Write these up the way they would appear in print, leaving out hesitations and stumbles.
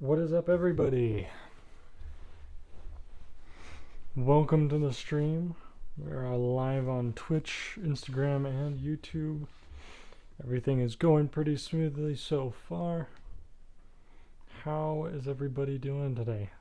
What is up, everybody? Welcome to the stream. We're live on Twitch, Instagram, and YouTube. Everything is going pretty smoothly so far. How is everybody doing today?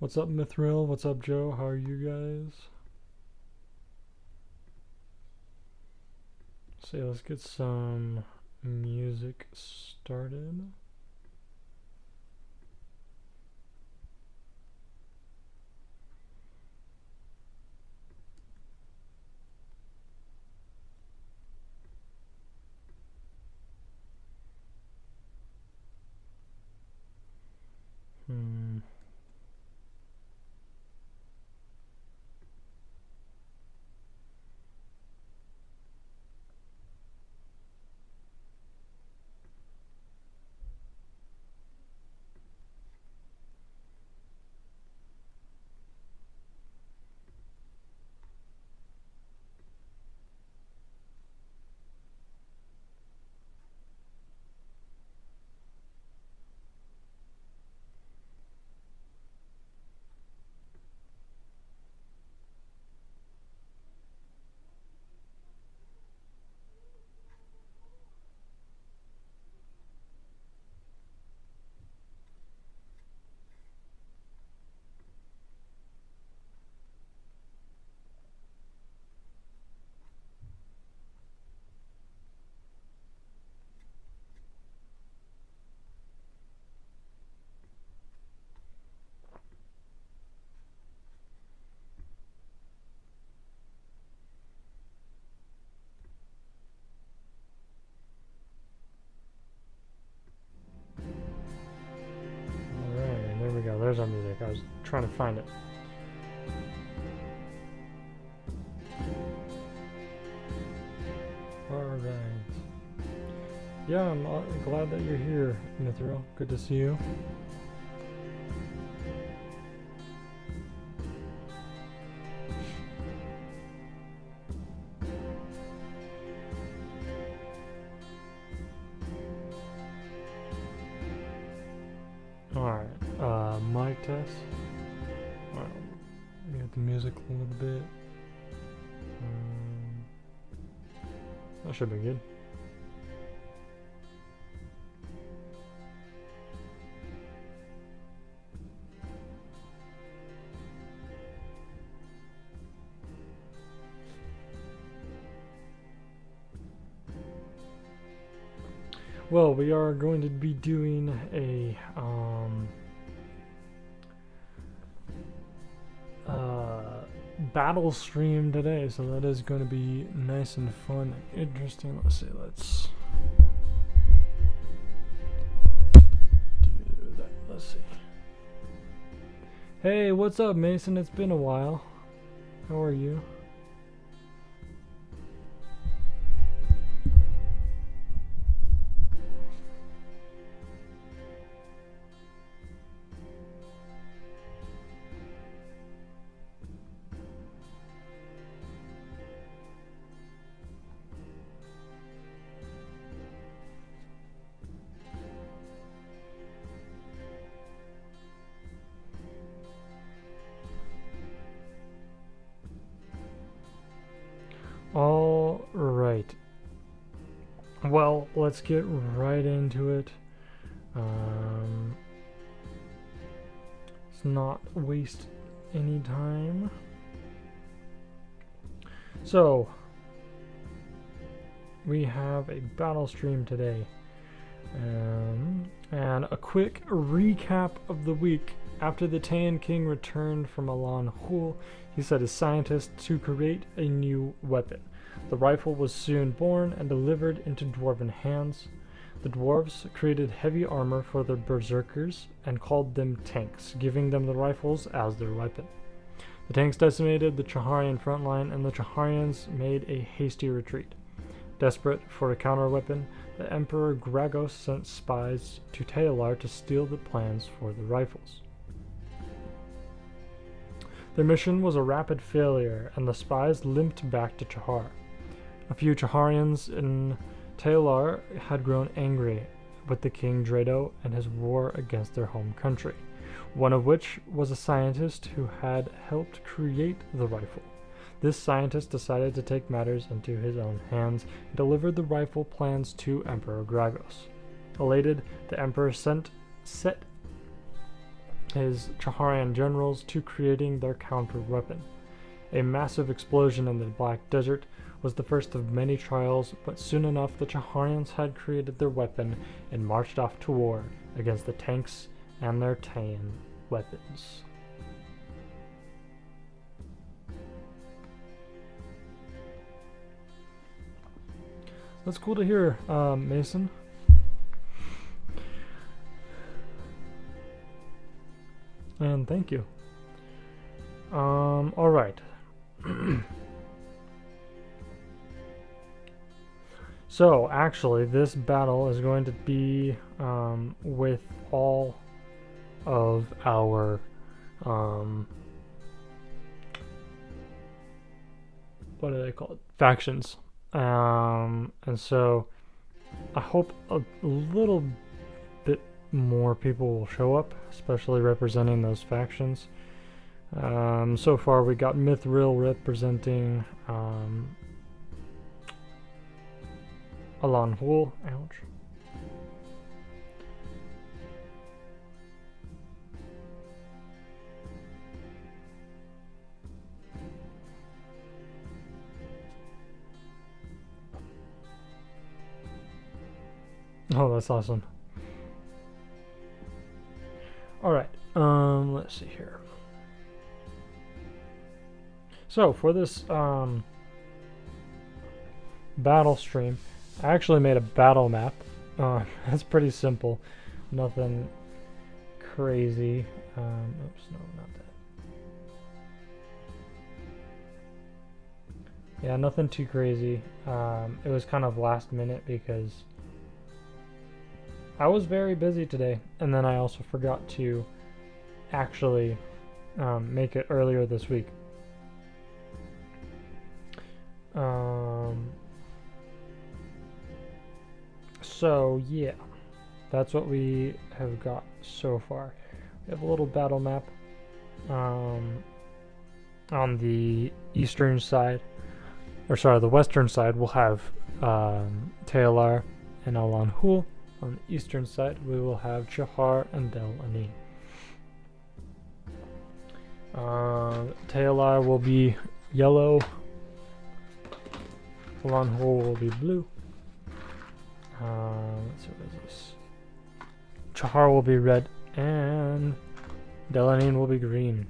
What's up, Mithril? What's up, Joe? How are you guys? So let's get some music started. Alright, there we go. There's our music. I was trying to find it. Alright. Yeah, I'm glad that you're here, Mithril. Good to see you. Alright, mic test. Alright, get the music a little bit. That should be good. Well, we are going to be doing a battle stream today, so that is going to be nice and fun and interesting. Let's see, let's do that. Let's see. Hey, what's up, Mason? It's been a while. How are you? All right. Well, let's get right into it. Let's not waste any time. So, we have a battle stream today. And a quick recap of the week. After the Taean king returned from Alani, he set his scientists to create a new weapon. The rifle was soon born and delivered into dwarven hands. The dwarves created heavy armor for their berserkers and called them tanks, giving them the rifles as their weapon. The tanks decimated the Chaharian front line, and the Chaharians made a hasty retreat. Desperate for a counter-weapon, the Emperor Gragos sent spies to Taea to steal the plans for the rifles. Their mission was a rapid failure, and the spies limped back to Chahar. A few Chaharians in Taea had grown angry with the King Drado and his war against their home country, one of which was a scientist who had helped create the rifle. This scientist decided to take matters into his own hands and delivered the rifle plans to Emperor Gragos. Elated, the Emperor set his Chaharian generals to creating their counter-weapon. A massive explosion in the Black Desert was the first of many trials, but soon enough the Chaharians had created their weapon and marched off to war against the tanks and their Taean weapons. That's cool to hear, Mason. And thank you. Alright. So, actually, this battle is going to be with all of our what do they call it? Factions. And so I hope a little bit more people will show up, especially representing those factions. So far we got Mithril representing Alani. Ouch. Oh, that's awesome. Alright, let's see here. So, for this battle stream, I actually made a battle map. That's pretty simple. Nothing crazy. Oops, no, not that. Yeah, nothing too crazy. It was kind of last minute because I was very busy today, and then I also forgot to actually make it earlier this week. So yeah, that's what we have got so far. We have a little battle map on the eastern side, or sorry, the western side. We'll have Taea and Alani. On the eastern side, we will have Chahar and Alani. Taea will be yellow. Alani will be blue. Let's see, what is this? Chahar will be red, and Alani will be green.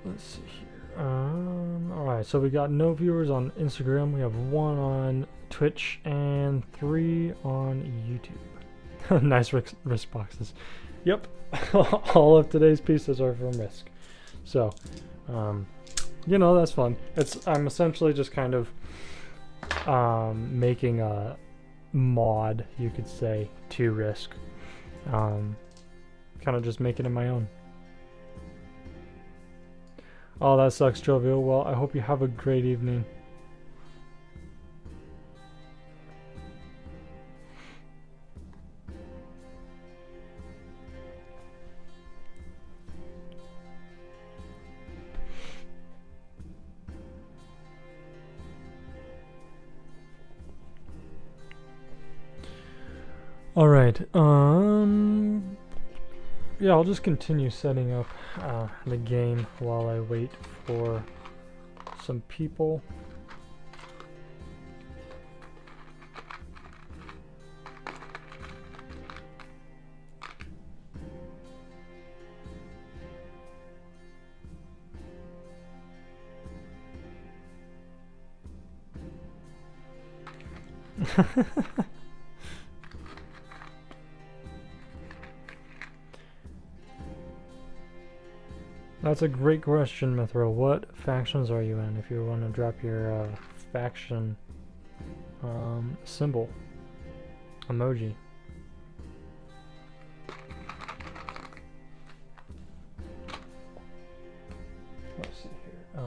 Let's see here. Alright, so we got no viewers on Instagram. We have 1 on Twitch and 3 on YouTube. Nice risk boxes. Yep. All of today's pieces are from Risk. So, you know, that's fun. I'm essentially just kind of making a mod, you could say, to Risk. Kind of just making it my own. Oh, that sucks, Jovial. Well, I hope you have a great evening. Alright, yeah, I'll just continue setting up the game while I wait for some people. That's a great question, Mithra. What factions are you in? If you want to drop your faction symbol emoji. Let's see here.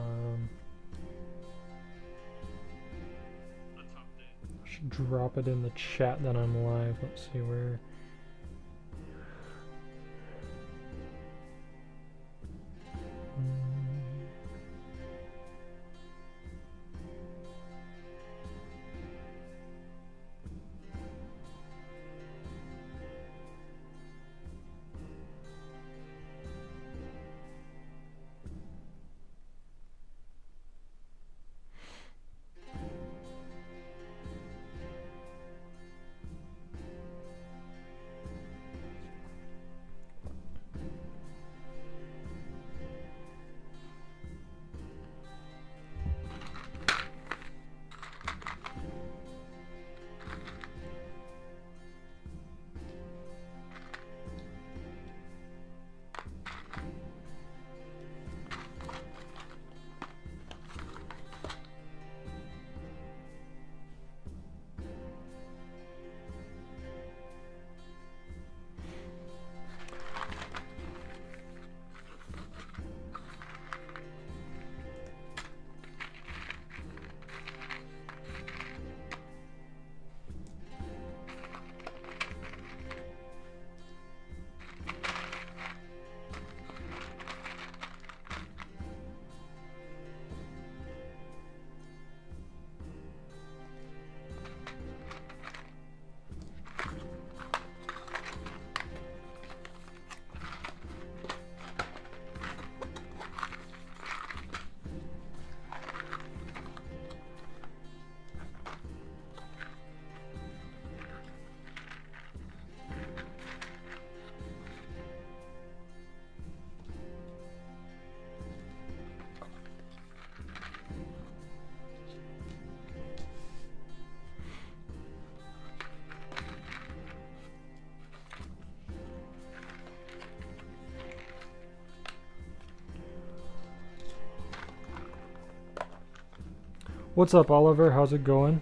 I should drop it in the chat that I'm live. Let's see where. What's up, Oliver? How's it going?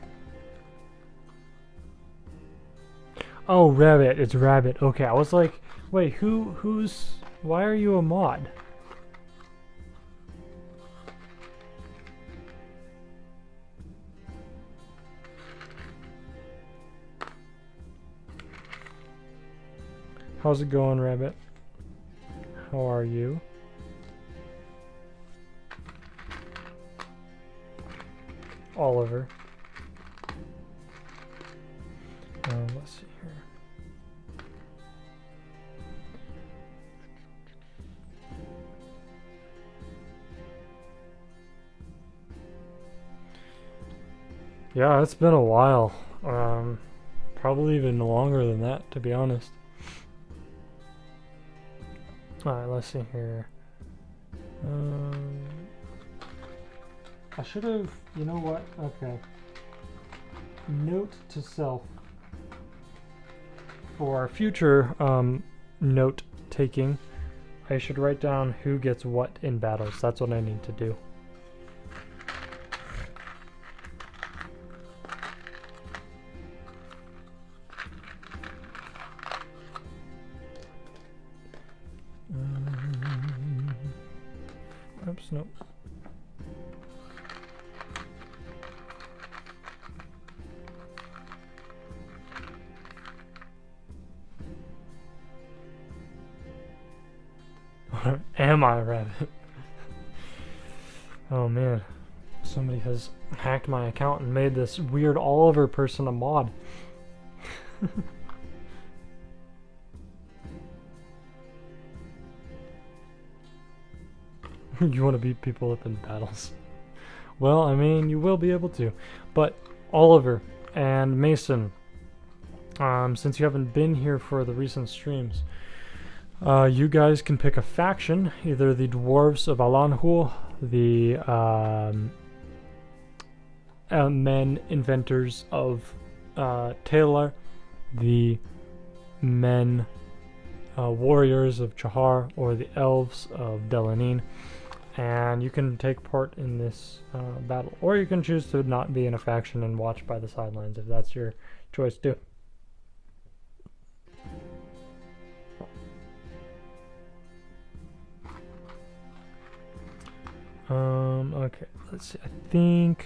Oh, Rabbit. It's Rabbit. Okay, I was like, wait, who's... Why are you a mod? How's it going, Rabbit? How are you? Oliver. Let's see here. Yeah, it's been a while. Probably even longer than that, to be honest. Alright, let's see here. I should have, you know what? Okay. Note to self. For future note taking, I should write down who gets what in battles. That's what I need to do. Oops, nope. Am I Rabbit? Oh man, somebody has hacked my account and made this weird Oliver person a mod. You want to beat people up in battles? Well, I mean, you will be able to. But Oliver and Mason, since you haven't been here for the recent streams, you guys can pick a faction, either the dwarves of Alani, the inventors of Taea, the men warriors of Chahar, or the elves of Anŷn, and you can take part in this battle, or you can choose to not be in a faction and watch by the sidelines if that's your choice too. Okay, let's see. I think.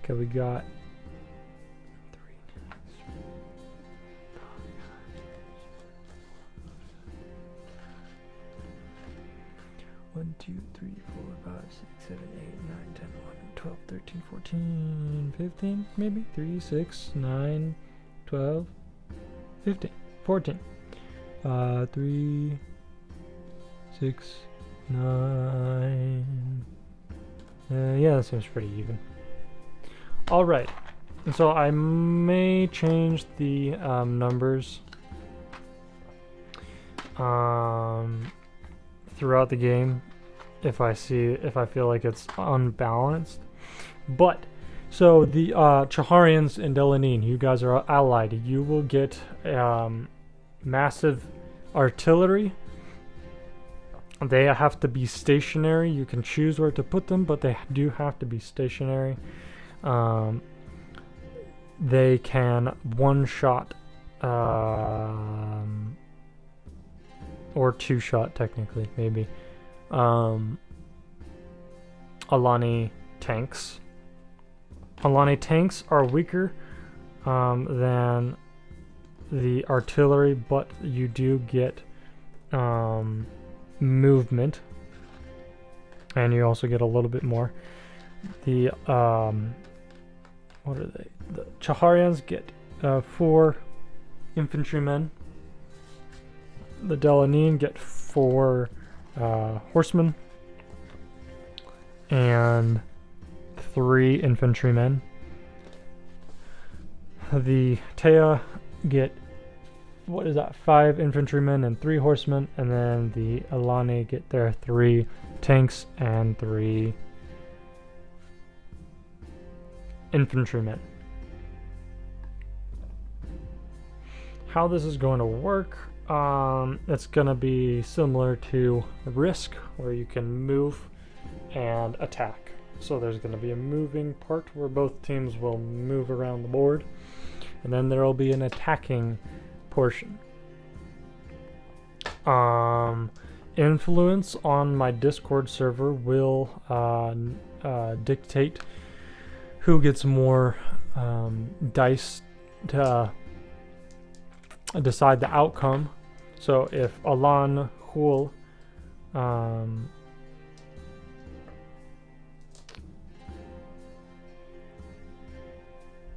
Okay, we got 1, 2, 3, 4, 5, 6, 7, 8, 9, 10, 11, 12, 13, 14, 15, maybe 3, 6, 9, 12, 15, 14. 3, 6, 9. Yeah, that seems pretty even. All right, and so I may change the numbers throughout the game if I feel like it's unbalanced. But so the Chaharians and Anŷn, you guys are allied. You will get massive artillery. They have to be stationary. You can choose where to put them, but they do have to be stationary. They can one-shot or two-shot technically, maybe. Alani tanks. Alani tanks are weaker than the artillery, but you do get movement, and you also get a little bit more. The what are they? The Chaharians get 4 infantrymen. The Anŷn get 4 horsemen and 3 infantrymen. The Taea get, what is that, 5 infantrymen and 3 horsemen, and then the Alani get their 3 tanks and 3 infantrymen. How this is going to work, it's going to be similar to Risk, where you can move and attack. So there's going to be a moving part where both teams will move around the board, and then there will be an attacking portion. Influence on my Discord server will dictate who gets more dice to decide the outcome. So if Alani Hul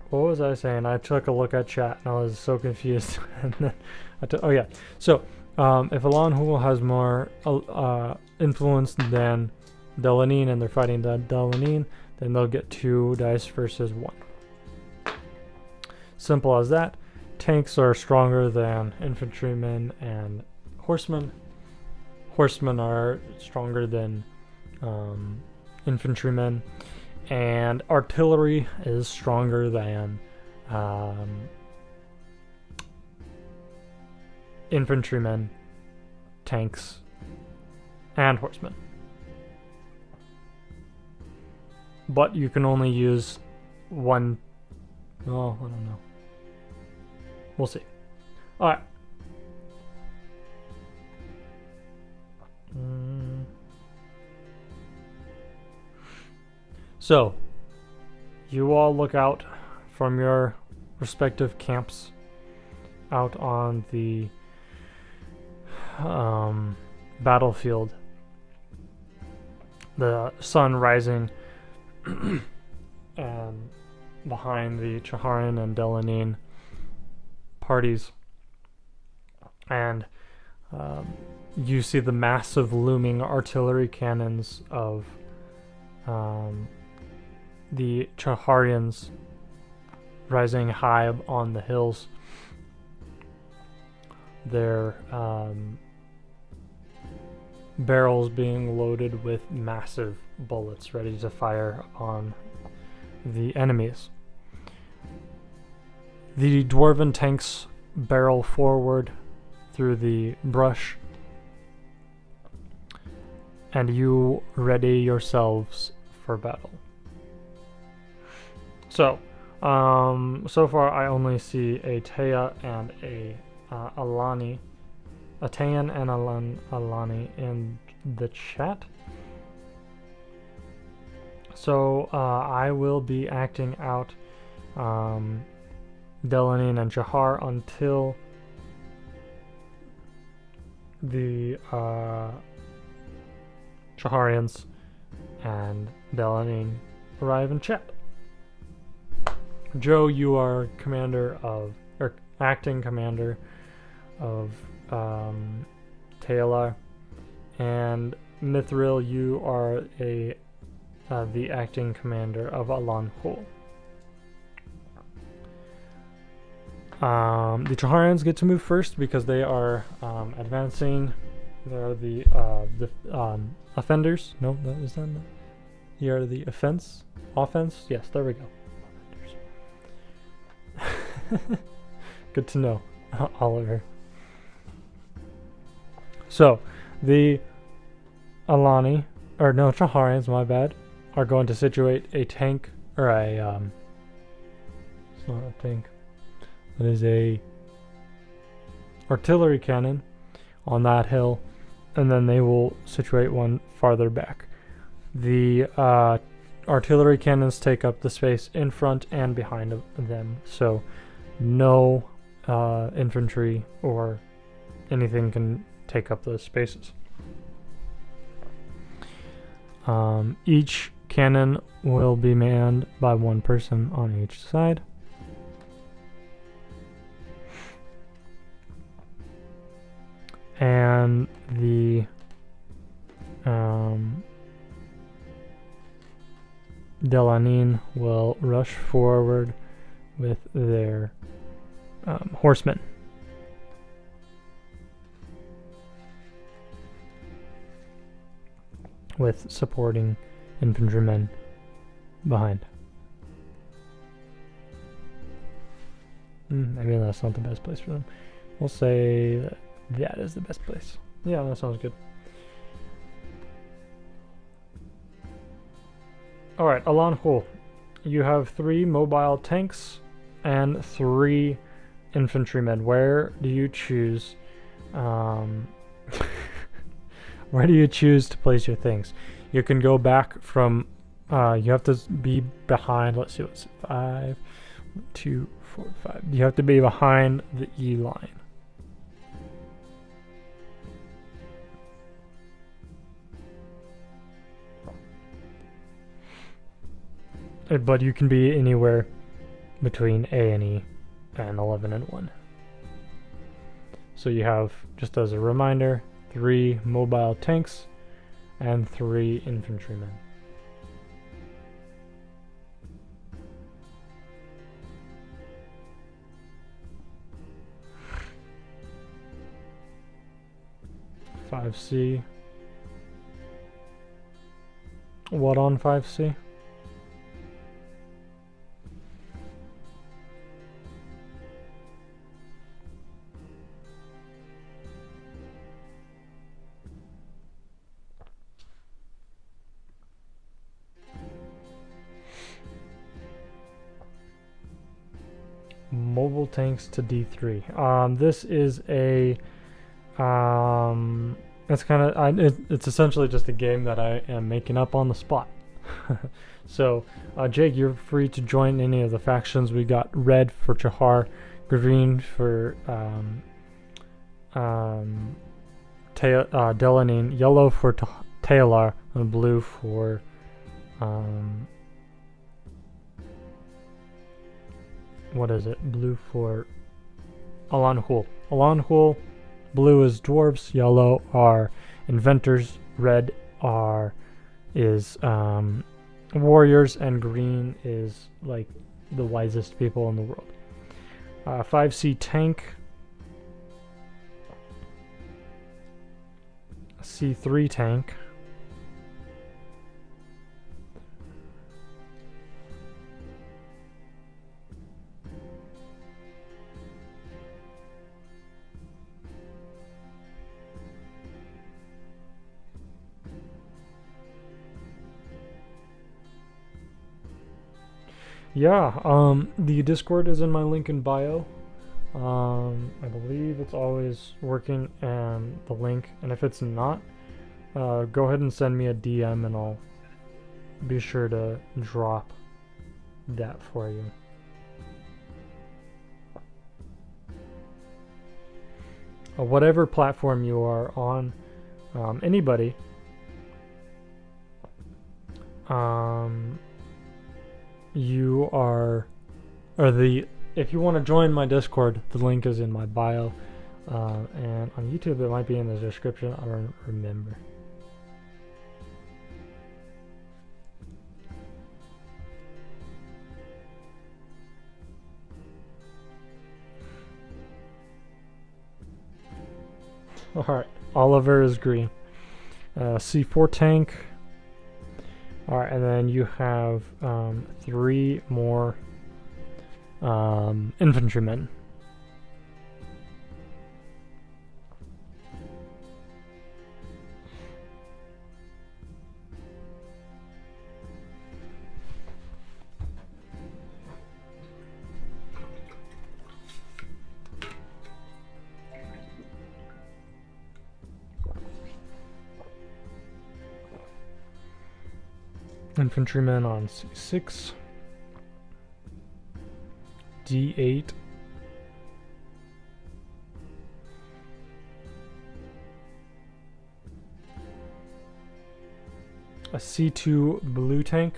what was I saying? I took a look at chat and I was so confused. And then oh yeah. So if Alani Hul has more influence than Anŷn and they're fighting the Anŷn, then they'll get 2 dice versus 1. Simple as that. Tanks are stronger than infantrymen and horsemen. Horsemen are stronger than infantrymen. And artillery is stronger than infantrymen, tanks, and horsemen. But you can only use 1. Oh, I don't know. We'll see. All right. So, you all look out from your respective camps out on the battlefield. The sun rising and behind the Chaharian and Anŷn parties, and you see the massive looming artillery cannons of the Chaharians rising high on the hills. Their barrels being loaded with massive bullets ready to fire upon the enemies. The dwarven tanks barrel forward through the brush, and you ready yourselves for battle. So, so far I only see a Taea and a Alani, a Taean and Alani in the chat. So I will be acting out Alani and Chahar until the Chaharians and Alani arrive in chat. Joe, you are commander of, or acting commander of Taea, and Mithril, you are the acting commander of Alani. The Chaharians get to move first because they are advancing. They are the offenders. No, that is that. They are the offense. Yes, there we go. Good to know, Oliver. So, the Alani, or no, Chaharians, my bad, are going to situate a tank, or a, it's not a tank, it is a artillery cannon on that hill, and then they will situate one farther back. The artillery cannons take up the space in front and behind of them, so no infantry or anything can take up those spaces. Each cannon will be manned by one person on each side. And the Anŷn will rush forward with their horsemen. With supporting infantrymen behind. Maybe that's not the best place for them. We'll say that is the best place. Yeah, that sounds good. Alright, Alani, you have 3 mobile tanks and 3 infantrymen. Where do you choose? Where do you choose to place your things? You can go back from. You have to be behind. Let's see, what's it? 5, 2, 4, 5. You have to be behind the E line. But you can be anywhere between A and E and 11 and 1. So you have, just as a reminder, 3 mobile tanks and 3 infantrymen. (5C). What on 5C? Mobile tanks to D3. This is a it's kind of it's essentially just a game that I am making up on the spot. So Jake, you're free to join any of the factions. We got red for Chahar, green for Alani, yellow for Taea, and blue for what is it? Blue for Alani. Alani, blue is dwarves, yellow are inventors, red is warriors, and green is like the wisest people in the world. 5C tank, C3 tank, Yeah, the Discord is in my link in bio. I believe it's always working and the link, and if it's not, go ahead and send me a DM and I'll be sure to drop that for you. Whatever platform you are on, anybody, you are, or the, if you want to join my Discord, the link is in my bio, and on YouTube it might be in the description, I don't remember. Alright, Oliver is green. C4 tank. Alright, and then you have 3 more infantrymen. Infantrymen on C6, D8, a C2 blue tank,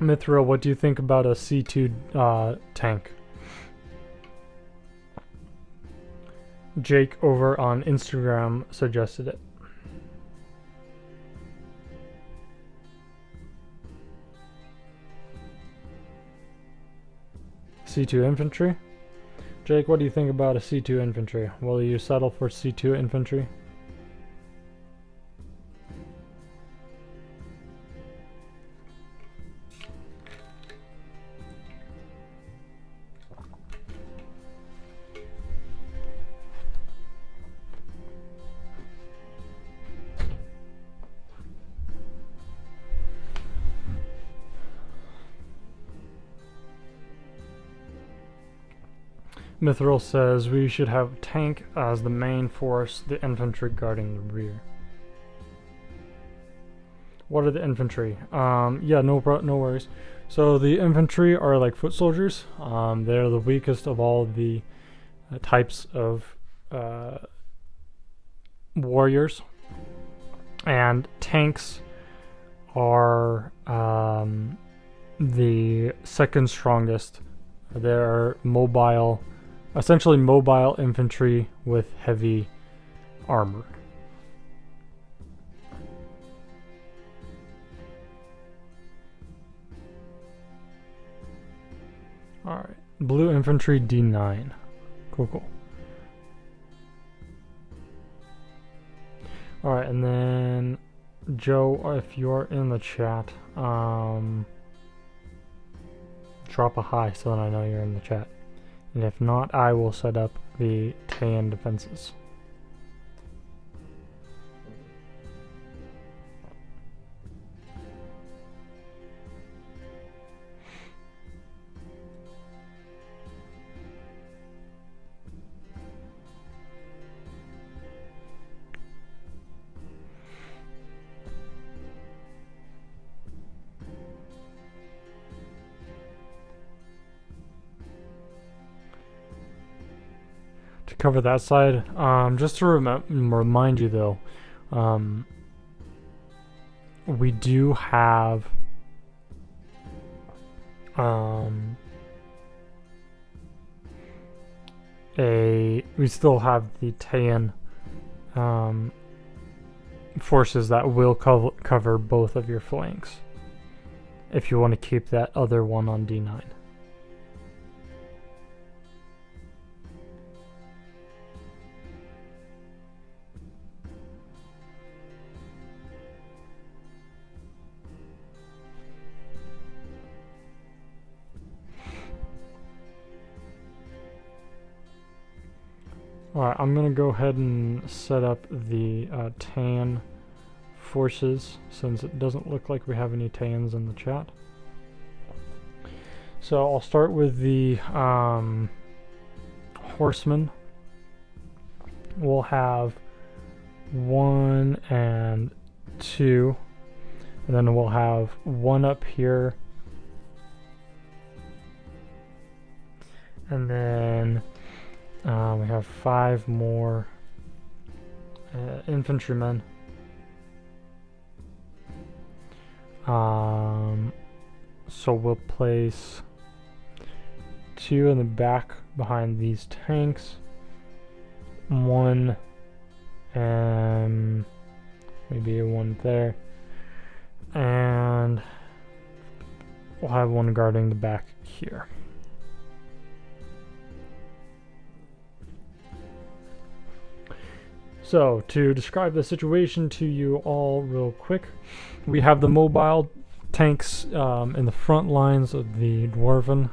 Mithril, what do you think about a C2 tank? Jake over on Instagram suggested it. C2 infantry. Jake, what do you think about a C2 infantry? Will you settle for C2 infantry? Mithril says we should have tank as the main force, the infantry guarding the rear. What are the infantry? Yeah, no worries. So the infantry are like foot soldiers. They're the weakest of all the types of warriors. And tanks are the second strongest. They're mobile, essentially mobile infantry with heavy armor. Alright, blue infantry D9. Cool. Alright, and then Joe, if you're in the chat, drop a hi so that I know you're in the chat. And if not, I will set up the Taean defenses. Cover that side. Just to remind you though, we do have we still have the Taean forces that will cover both of your flanks if you want to keep that other one on D9. Alright, I'm gonna go ahead and set up the Taean forces, since it doesn't look like we have any Taeans in the chat. So I'll start with the horsemen. We'll have 1 and 2, and then we'll have 1 up here, and then we have 5 more infantrymen. So we'll place 2 in the back behind these tanks, 1 and maybe 1 there, and we'll have 1 guarding the back here. So, to describe the situation to you all real quick, we have the mobile tanks in the front lines of the dwarven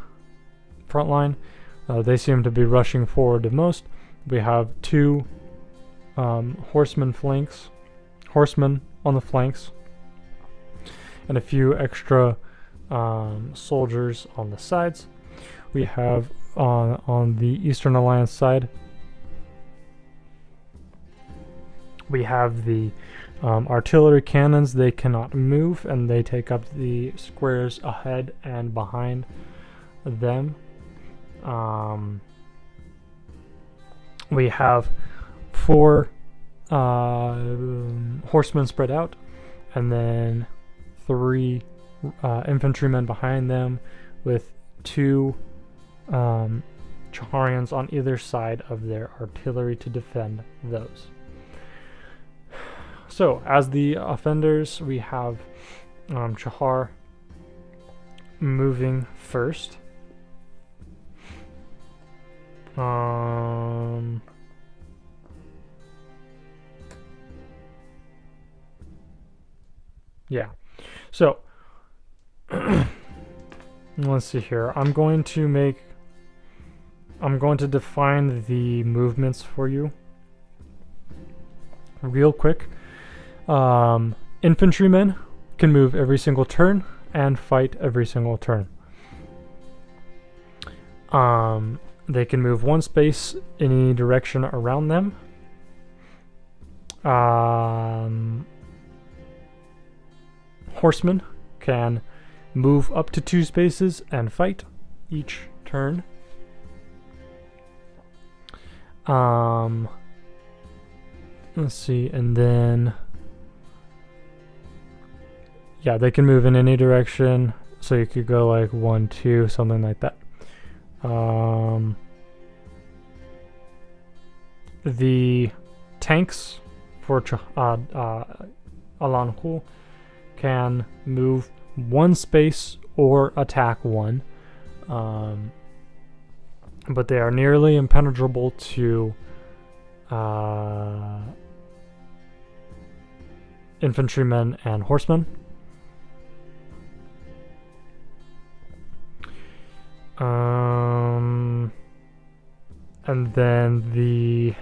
front line. They seem to be rushing forward the most. We have 2 horsemen on the flanks, and a few extra soldiers on the sides. We have on the Eastern Alliance side, we have the artillery cannons. They cannot move, and they take up the squares ahead and behind them. We have 4 horsemen spread out, and then 3 infantrymen behind them, with 2 Chaharians on either side of their artillery to defend those. So, as the offenders, we have Chahar moving first. Yeah. So, let's see here. I'm going to define the movements for you real quick. Infantrymen can move every single turn and fight every single turn. They can move 1 space in any direction around them. Horsemen can move up to 2 spaces and fight each turn. Let's see, and then yeah, they can move in any direction, so you could go like 1, 2, something like that. The tanks for Alani can move 1 space or attack 1, but they are nearly impenetrable to infantrymen and horsemen. And then the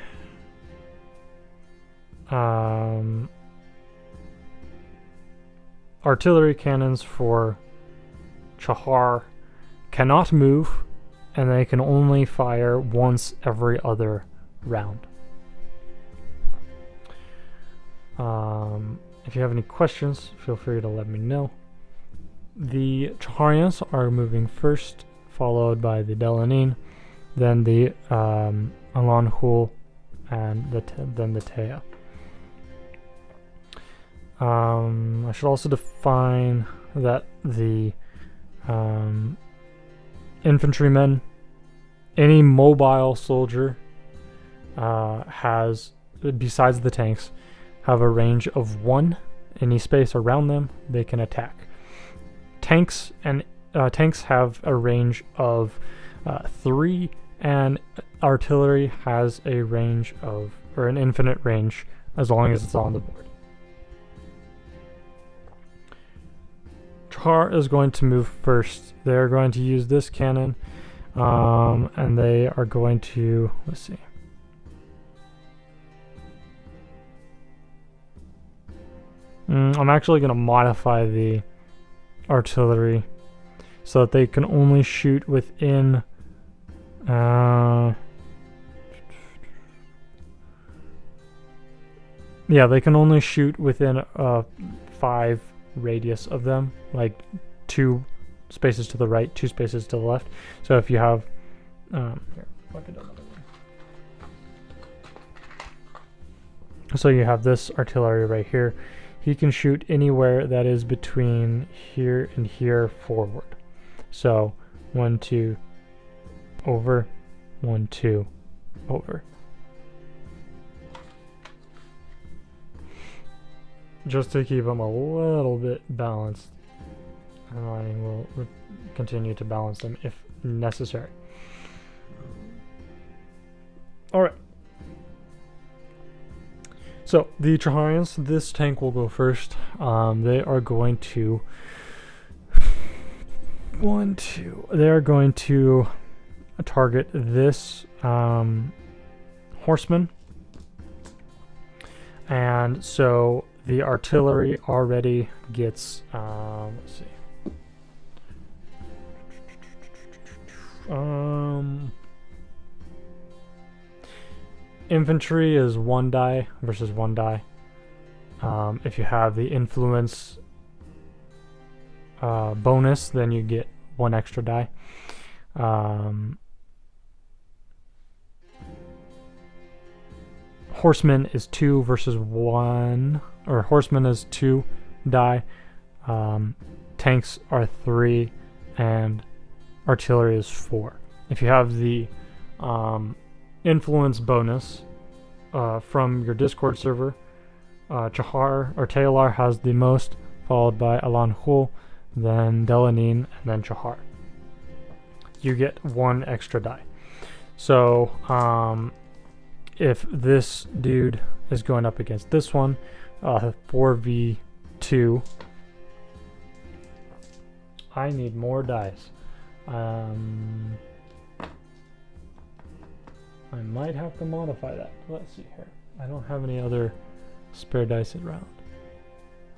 artillery cannons for Chahar cannot move, and they can only fire once every other round. If you have any questions, feel free to let me know. The Chaharians are moving first, followed by the Anŷn, then the Alani, and then the Taea. I should also define that the infantrymen, any mobile soldier has, besides the tanks, have a range of 1. Any space around them, they can attack. Tanks have a range of 3, and artillery has a range of, or an infinite range, as long as it's on the board. Chahar is going to move first. They're going to use this cannon, and they are going to, let's see. I'm actually going to modify the artillery so that they can only shoot within yeah, they can only shoot within 5 radius of them, like 2 spaces to the right, 2 spaces to the left. So if you have here, look at another one. So you have this artillery right here. He can shoot anywhere that is between here and here forward. So 1, 2, over, 1, 2, over. Just to keep them a little bit balanced. And I will continue to balance them if necessary. Alright. So, the Chaharians, this tank will go first. They are going to... They are going to target this horseman. And so the artillery already gets... let's see. Infantry is 1 die versus 1 die. If you have the influence bonus, then you get 1 extra die. Horseman is 2 versus 1, or horseman is 2 die. Tanks are 3, and artillery is 4. If you have the influence bonus from your Discord server, Chahar or Taea has the most, followed by Alani, then Anŷn, and then Chahar. You get 1 extra die. So if this dude is going up against this one, 4v2. I need more dice. I might have to modify that. Let's see here. I don't have any other spare dice around.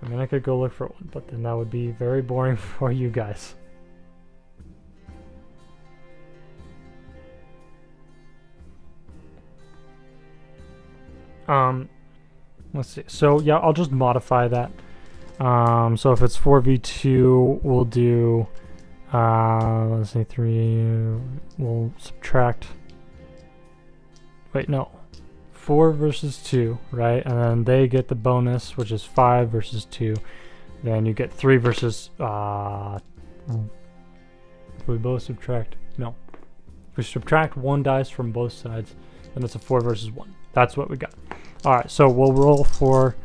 I mean, I could go look for one, but then that would be very boring for you guys. Let's see. So yeah, I'll just modify that. So if it's 4v2, we'll do let's say 3, we'll subtract, wait, no, 4 versus 2, right? And then they get the bonus, which is 5 versus 2. Then you get 3 versus if we both subtract, no, if we subtract 1 dice from both sides, then it's a 4 versus 1. That's what we got. Alright, so we'll roll for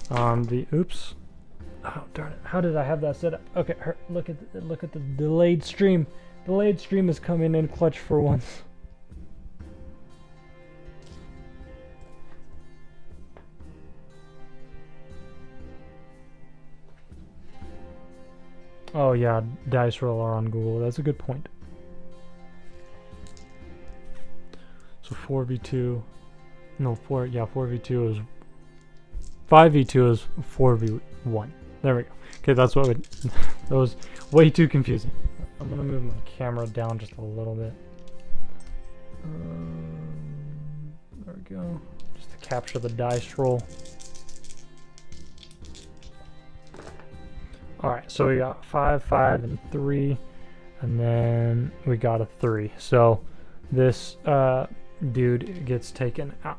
the, oops. Oh darn it! How did I have that set up? Okay, look at the delayed stream. Delayed stream is coming in clutch for once. Oh yeah, dice roll are on Google. That's a good point. So 4v2, no 4v2 is 5v2 is 4v1. There we go. Okay, that's what that was way too confusing. I'm gonna move my camera down just a little bit. There we go. Just to capture the dice roll. Alright, so we got 5, 5, and 3. And then we got a 3. So this dude gets taken out.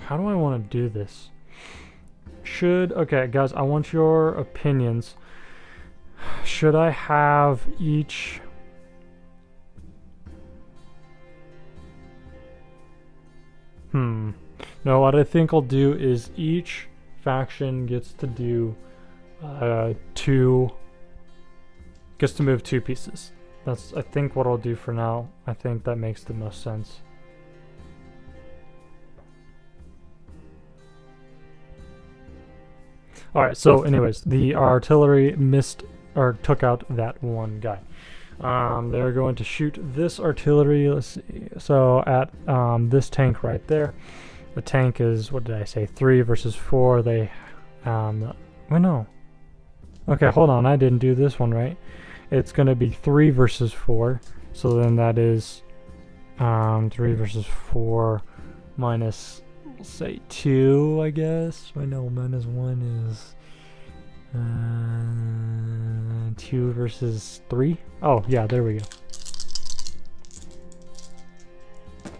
How do I want to do this? Okay, guys, I want your opinions. Should I have each... No, what I think I'll do is each faction gets to do gets to move 2 pieces. That's, I think, what I'll do for now. I think that makes the most sense. Alright, so anyways, the artillery missed, or took out that 1 guy. They're going to shoot this artillery. Let's see. So at this tank right there, the tank is, what did I say? 3 versus 4. They, oh no. Okay, hold on. I didn't do this one right. It's going to be 3 versus 4. So then that is 3 versus 4 minus, we'll say 2, I guess. I know minus 1 is 2 versus 3. Oh, yeah, there we go.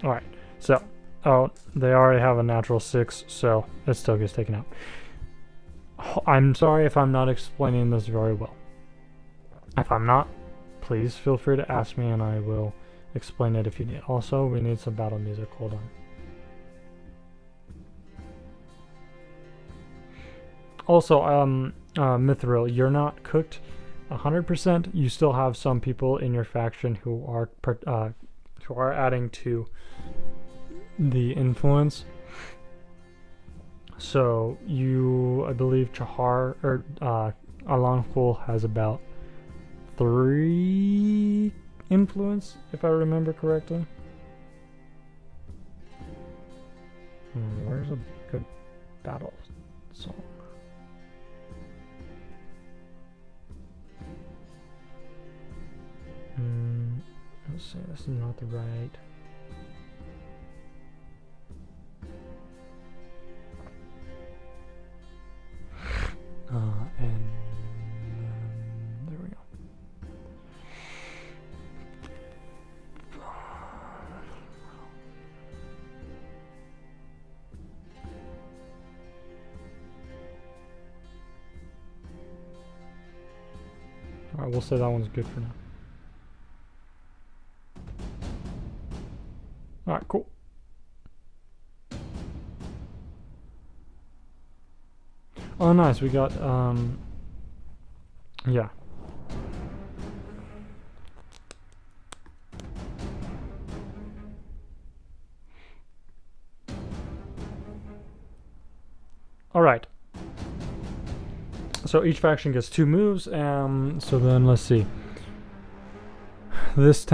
Alright, so, oh, they already have a natural 6, so it still gets taken out. I'm sorry if I'm not explaining this very well. If I'm not, please feel free to ask me and I will explain it if you need. Also, we need some battle music. Hold on. Also, Mithril, you're not cooked 100%. You still have some people in your faction who are adding to the influence. So you, I believe, Chahar or Alani has about 3 influence, if I remember correctly. Where's a good battle song? Let's see, this is not the right. And there we go. Alright, we'll say that one's good for now. Alright, cool. Oh, nice. We got, yeah. Alright. So each faction gets 2 moves, so then let's see. This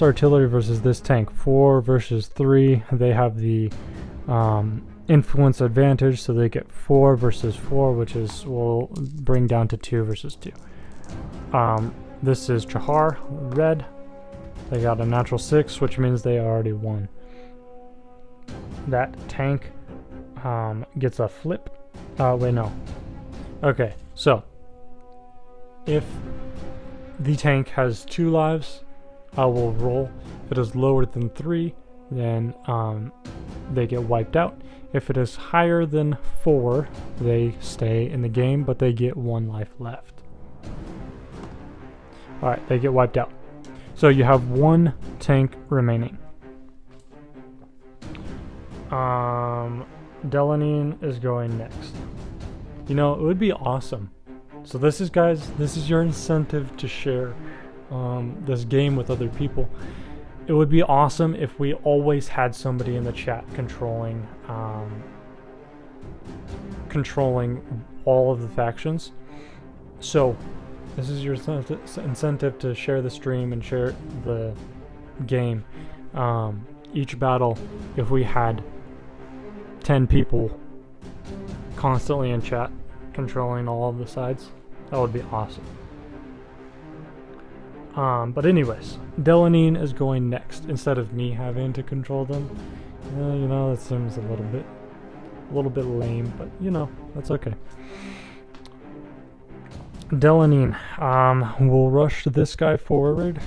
artillery versus this tank, 4 versus 3. They have the influence advantage, so they get 4 versus 4, which is will bring down to 2 versus 2. This is Chahar, red. They got a natural 6, which means they already won. That tank gets a flip. Wait, no. Okay, so if the tank has 2 lives, I will roll. If it is lower than 3, then they get wiped out. If it is higher than 4, they stay in the game, but they get 1 life left. Alright, they get wiped out. So you have 1 tank remaining. Anŷn is going next. You know, it would be awesome. So this is, guys, this is your incentive to share this game with other people. It would be awesome if we always had somebody in the chat controlling all of the factions. So this is your incentive to share the stream and share the game. Each battle, if we had 10 people constantly in chat controlling all of the sides, that would be awesome. But anyways, Anŷn is going next instead of me having to control them. You know, that seems a little bit lame, but you know, that's okay. Anŷn, will rush this guy forward.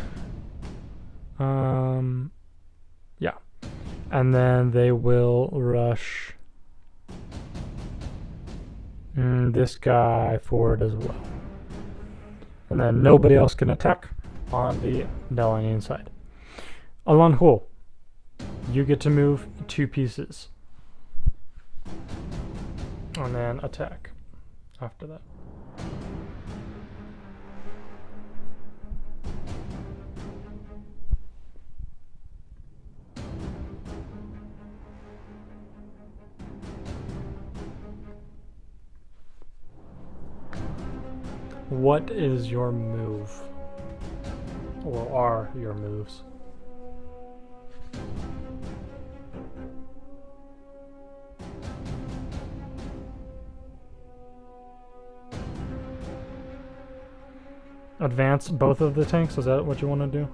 Yeah, and then they will rush this guy forward as well, and then nobody else can attack on the Anŷn side. Alani, you get to move 2 pieces and then attack after that. What is your move? or are your moves. Advance both of the tanks, is that what you want to do?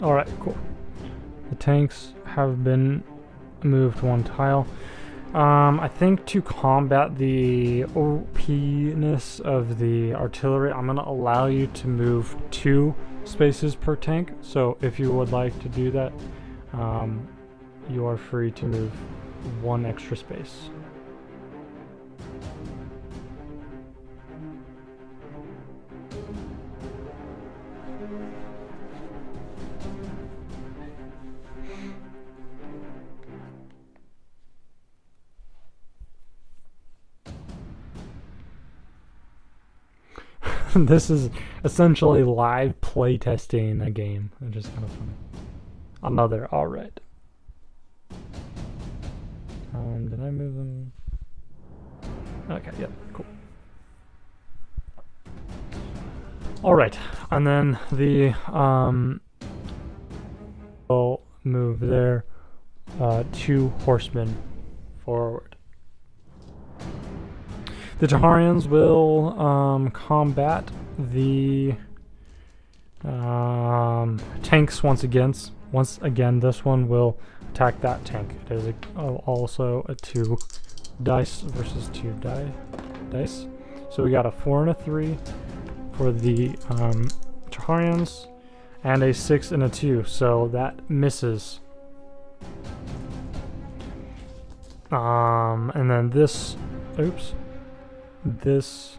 Alright, cool. The tanks have been moved one tile. I think to combat the OP-ness of the artillery, I'm going to allow you to move 2 spaces per tank. So if you would like to do that, you are free to move 1 extra space. This is essentially live playtesting a game, which is kind of funny. Another, alright. Did I move them? Okay, yeah, cool. Alright, and then the will move there, 2 horsemen forward. The Chaharians will combat the tanks once again. This one will attack that tank. It is also a 2 dice versus 2 dice. So we got a 4 and a 3 for the Chaharians, and a 6 and a 2. So that misses. And then this, oops. This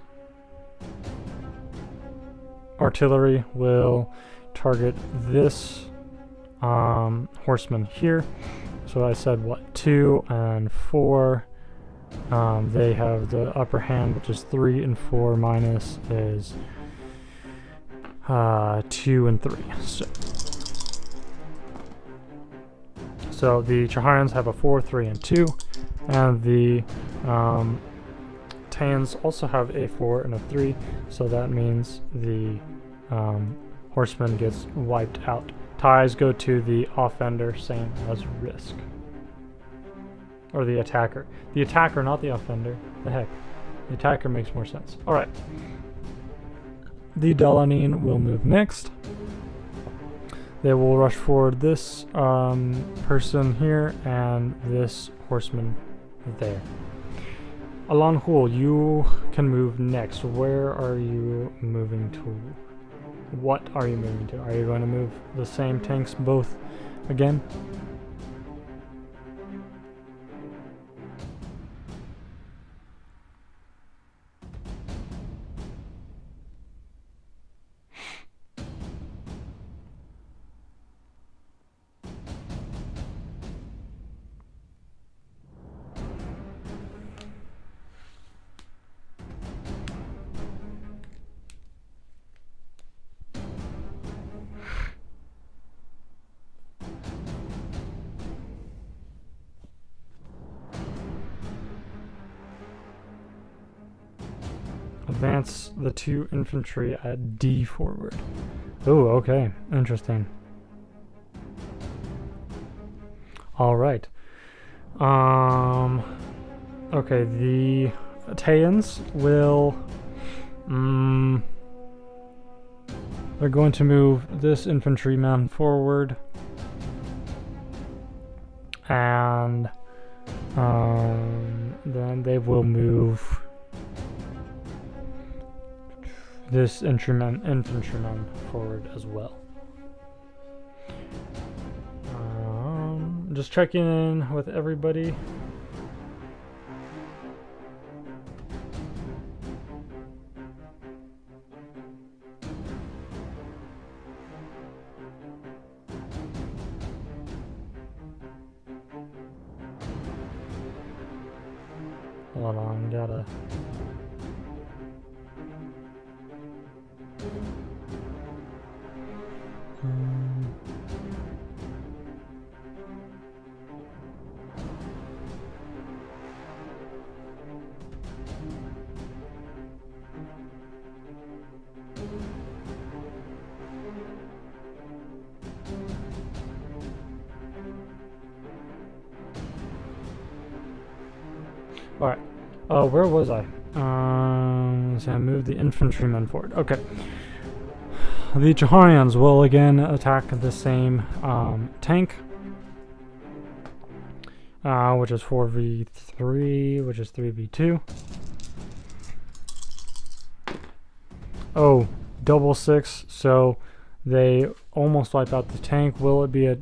artillery will target this horseman here. So I said what, 2 and 4. They have the upper hand, which is 3, and 4 minus is 2 and 3. So the Chaharians have a 4, 3, and 2, and the Taeans also have a 4 and a 3, so that means the horseman gets wiped out. Ties go to the offender, same as risk. Or the attacker. The attacker, not the offender. The heck. The attacker makes more sense. Alright. The Alani will move next. They will rush forward this person here and this horseman there. Alani, you can move next. Where are you moving to? What are you moving to? Are you going to move the same tanks both again? Advance the 2 infantry at D forward. Oh, okay. Interesting. Alright. Okay, the Taeans will... they're going to move this infantryman forward. And... then they will move... this infantryman forward as well. Just checking in with everybody. Hold on, gotta... Alright. Where was I? So I moved the infantrymen forward. Okay. The Chaharians will again attack the same tank. Which is 4v3, which is 3v2. Oh, double 6, so they almost wipe out the tank. Will it be a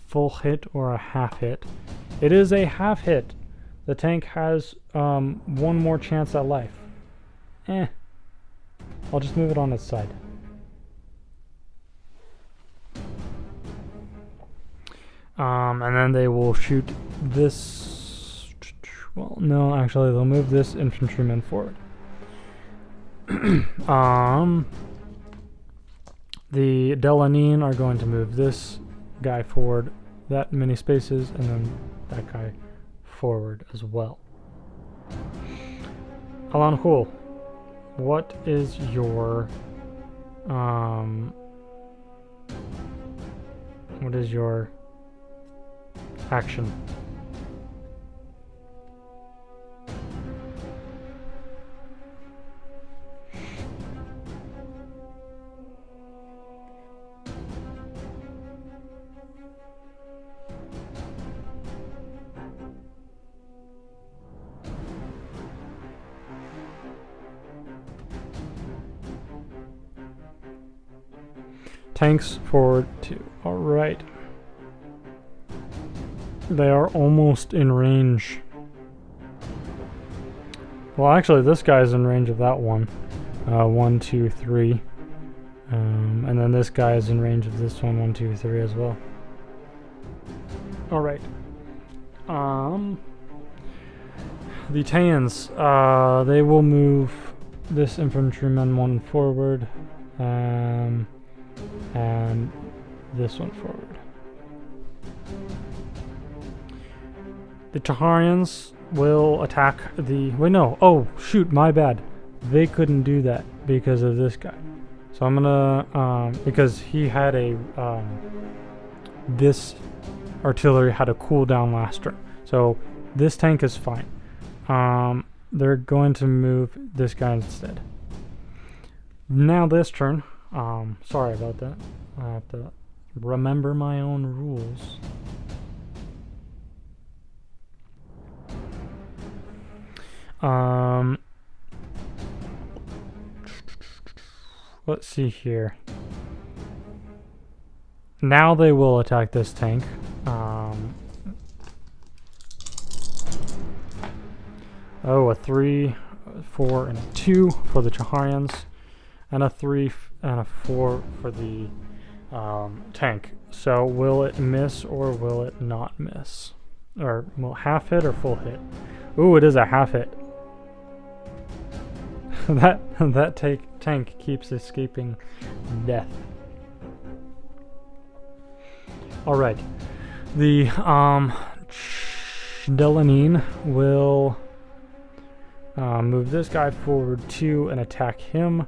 full hit or a half hit? It is a half hit. The tank has one more chance at life. I'll just move it on its side. And then they will shoot this. Well, no, actually, they'll move this infantryman forward. The Anŷn are going to move this guy forward that many spaces, and then that guy forward as well. Alani, what is your action? Tanks forward 2. Alright. They are almost in range. Well, actually, this guy's in range of that one. 1, 2, 3. And then this guy is in range of this one, 1, 2, 3 as well. Alright. The Taeans, they will move this infantryman one forward. And this one forward. The Chaharians will attack the... Wait, no. Oh, shoot, my bad. They couldn't do that because of this guy. So I'm gonna... because he had a... this artillery had a cooldown last turn. So this tank is fine. They're going to move this guy instead. Now this turn... sorry about that. I have to remember my own rules. Let's see here. Now they will attack this tank. Oh, a 3, 4, and a 2 for the Chaharians. And a 3 and a 4 for the tank. So will it miss or will it not miss? Or will half hit or full hit? Ooh, it is a half hit. that tank keeps escaping death. All right, the Anŷn will move this guy forward 2 and attack him.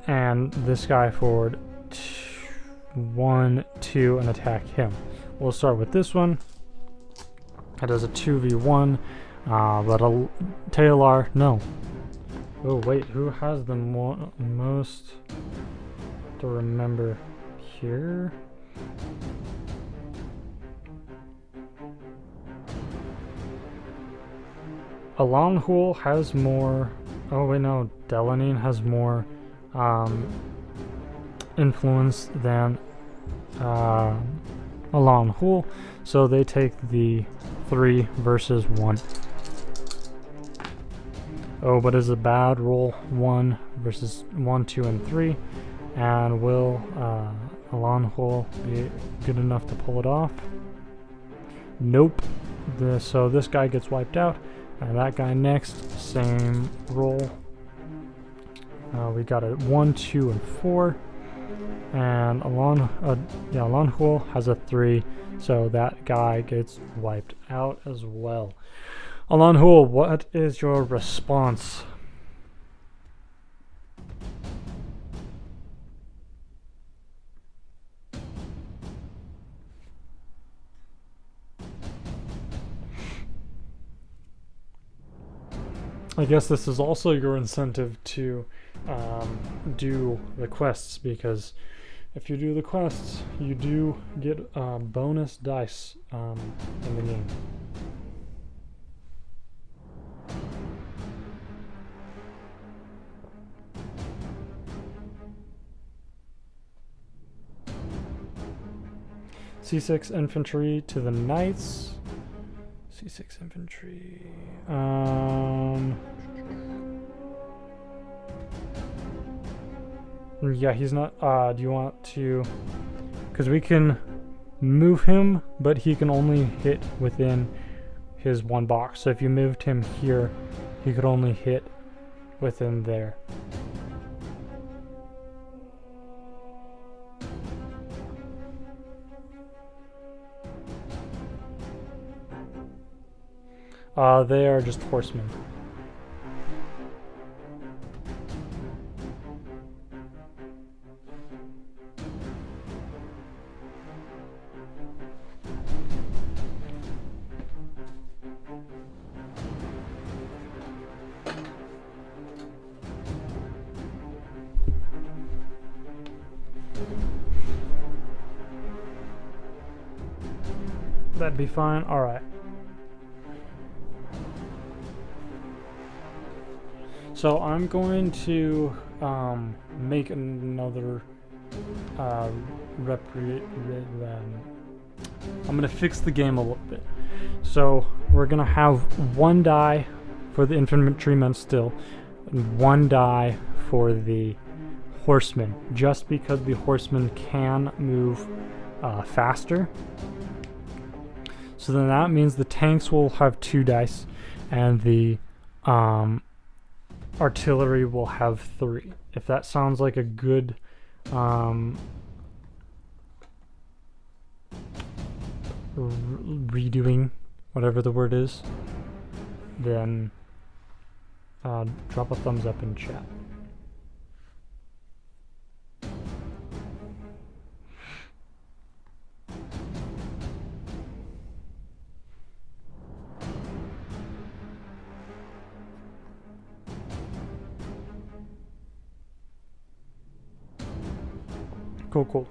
And this guy forward 1, 2, and attack him. We'll start with this one. It is a 2v1, but a Taea, no. Oh wait, who has the most to remember here? Alani has more. Oh wait, no, Anŷn has more influence than Alani, so they take the 3 versus 1. Oh, but it's a bad roll. 1 versus 1, 2, and 3. And will Alani be good enough to pull it off? Nope. So this guy gets wiped out. And that guy next, same roll. We got a 1, 2, and 4. And Alani has a 3, so that guy gets wiped out as well. Alani, what is your response? I guess this is also your incentive to do the quests, because if you do the quests, you do get bonus dice in the game. C6 infantry to the knights. C6 infantry. Yeah, he's not. Do you want to? Because we can move him, but he can only hit within his one box. So if you moved him here, he could only hit within there. They are just horsemen. That'd be fine. All right. So I'm going to make another I'm gonna fix the game a little bit. So we're gonna have 1 die for the infantrymen still, and 1 die for the horsemen, just because the horsemen can move faster. So then that means the tanks will have 2 dice, and the artillery will have 3. If that sounds like a good redoing, whatever the word is, then drop a thumbs up in chat. Cool.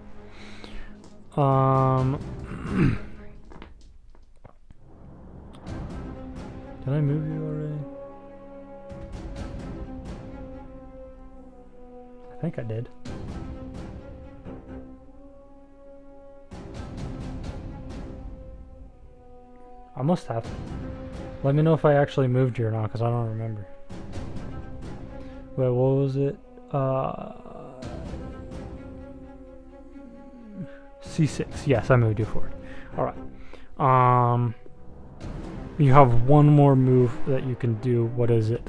Did I move you already? I think I did. I must have. Let me know if I actually moved you or not, because I don't remember. Wait, what was it? C6. Yes, I moved you forward. Alright. You have 1 more move that you can do. What is it?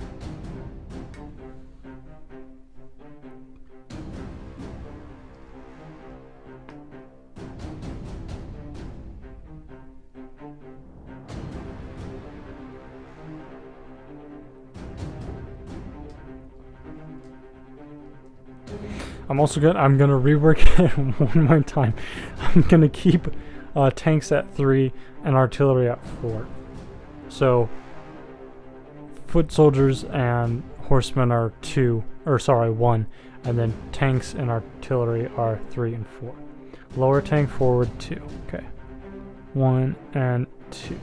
I'm gonna rework it 1 more time. I'm gonna keep tanks at 3 and artillery at 4. So foot soldiers and horsemen are 1, and then tanks and artillery are 3 and 4. Lower tank forward 2. Okay. 1 and 2.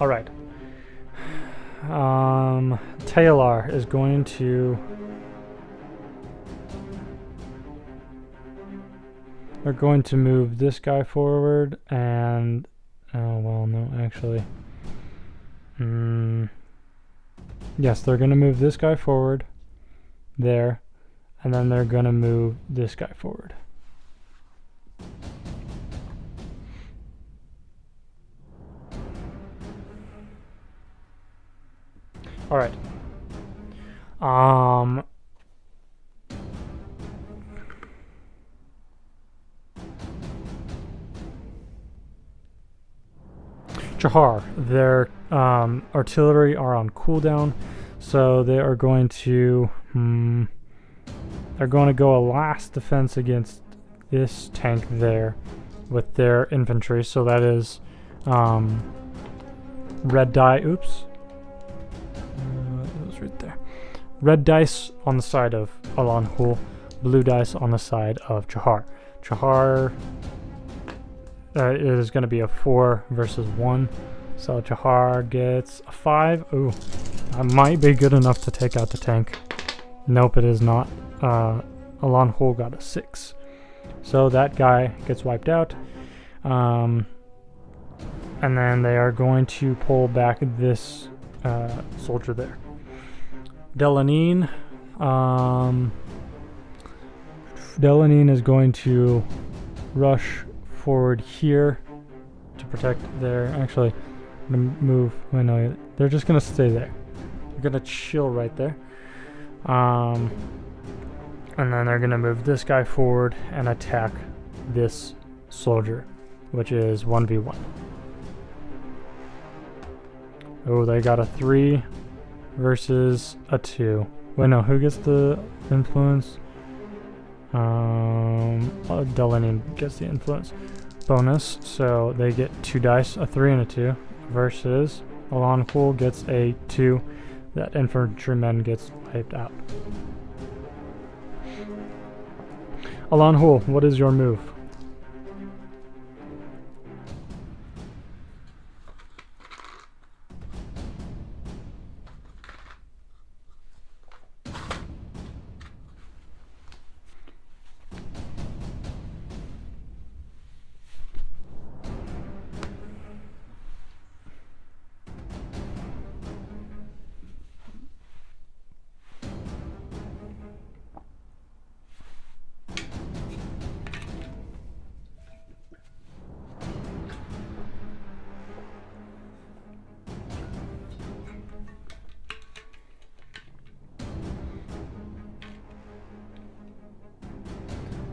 All right. Taea is going to... We're going to move this guy forward and... Oh, well, no, actually. Yes, they're going to move this guy forward. There. And then they're going to move this guy forward. All right. Um. Chahar, their artillery are on cooldown, so they are going to they're going to go a last defense against this tank there with their infantry. So that is red die. Oops, it was right there. Red dice on the side of Alani, blue dice on the side of Chahar. Chahar is going to be a 4 versus 1. So Chahar gets a 5. Ooh, that might be good enough to take out the tank. Nope, it is not. Alani got a 6. So that guy gets wiped out. And then they are going to pull back this soldier there. Anŷn. Anŷn is going to rush forward here to protect their... Actually, I'm going to move... I know, they're just going to stay there. They're going to chill right there. And then they're going to move this guy forward and attack this soldier, which is 1v1. Oh, they got a 3 versus a 2. Wait, no, who gets the influence? Anŷn gets the influence bonus, so they get 2 dice, a 3 and a 2, versus Alani gets a 2. That infantryman gets wiped out. Alani, what is your move?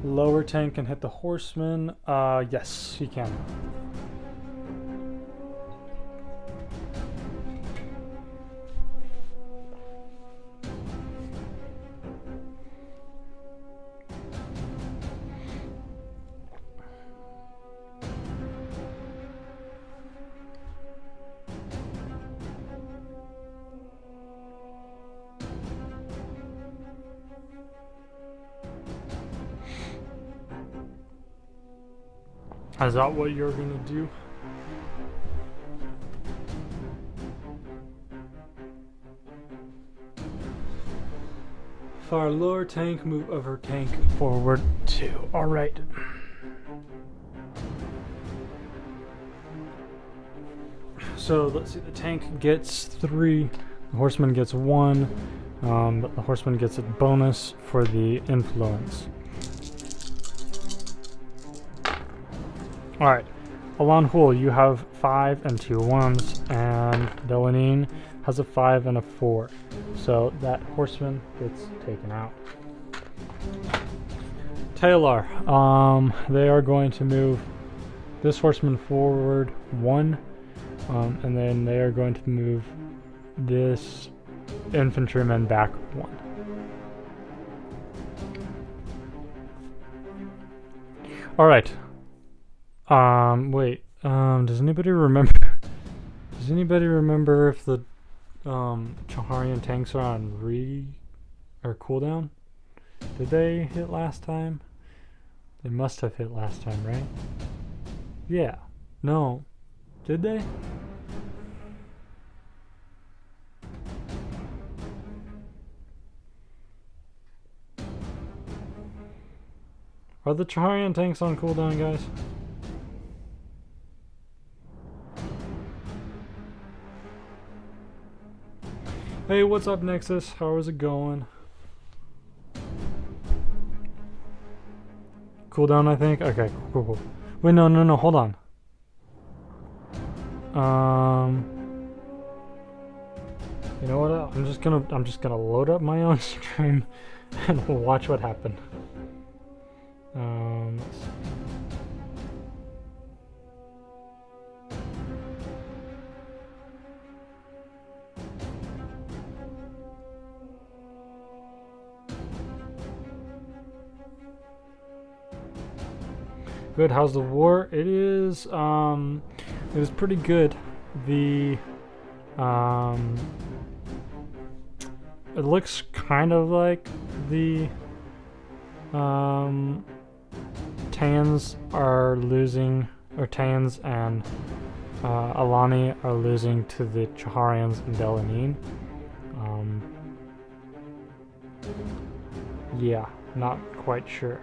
Lower tank can hit the horseman. Yes, he can. Is that what you're gonna do? Fire lower tank, move over tank forward 2. Alright. So let's see, the tank gets 3, the horseman gets 1, but the horseman gets a bonus for the influence. Alright, Alani, you have 5 and 2 1s, and Anŷn has a 5 and a 4. So that horseman gets taken out. Taea, they are going to move this horseman forward 1, and then they are going to move this infantryman back 1. Alright. Wait, does anybody remember if the Chaharian tanks are on cooldown? Did they hit last time? They must have hit last time, right? Yeah. No. Did they? Are the Chaharian tanks on cooldown, guys? Hey, what's up, Nexus? How is it going? Cooldown, I think? Okay, cool. Wait, no, hold on. You know what? I'm just gonna load up my own stream and watch what happened. Let's see. Good. How's the war? It is. It was pretty good. The it looks kind of like the Taeans are losing, or Taeans and Alani are losing to the Chaharians and Anŷn. Yeah, not quite sure.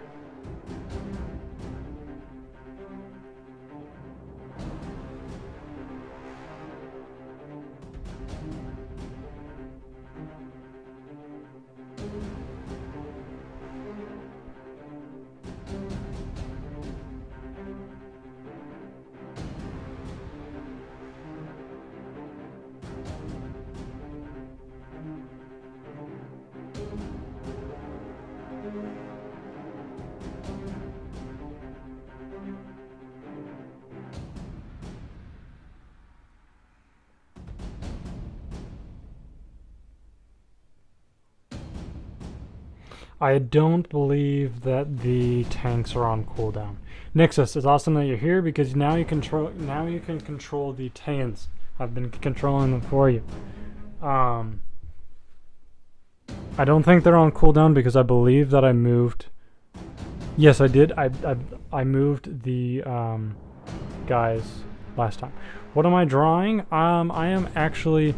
I don't believe that the tanks are on cooldown. Nixus, it's awesome that you're here because now you can control the Taeans. I've been controlling them for you. I don't think they're on cooldown because I believe that I moved. Yes, I did. I moved the guys last time. What am I drawing? I am actually.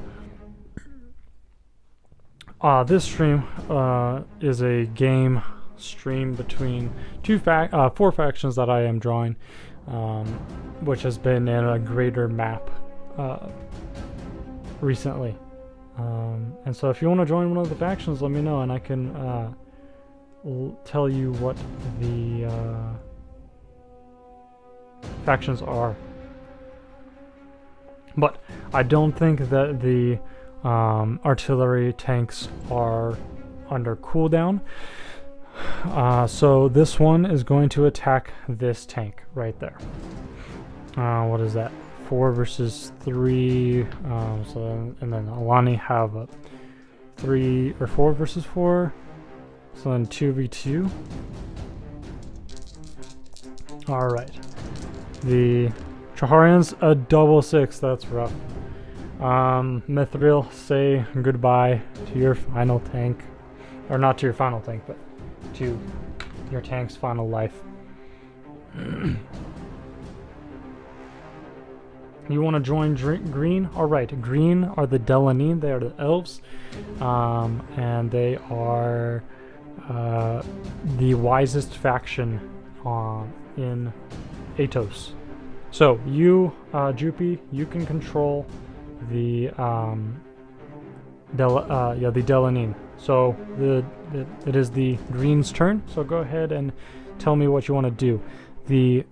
This stream is a game stream between four factions that I am drawing, which has been in a greater map recently. And so if you want to join one of the factions, let me know and I can tell you what the factions are. But I don't think that the artillery tanks are under cooldown. So this one is going to attack this tank right there. What is that? 4 versus 3. And then Alani have a 3 or 4 versus 4. So then 2v2. Alright. The Chaharians, a double 6. That's rough. Mithril, say goodbye to your final tank. Or not to your final tank, but to your tank's final life. You want to join green? Alright, green are the Alani, they are the elves. And they are the wisest faction in Aetos. So, you, Jupi, you can control the Alani. So it is the green's turn. So go ahead and tell me what you want to do. The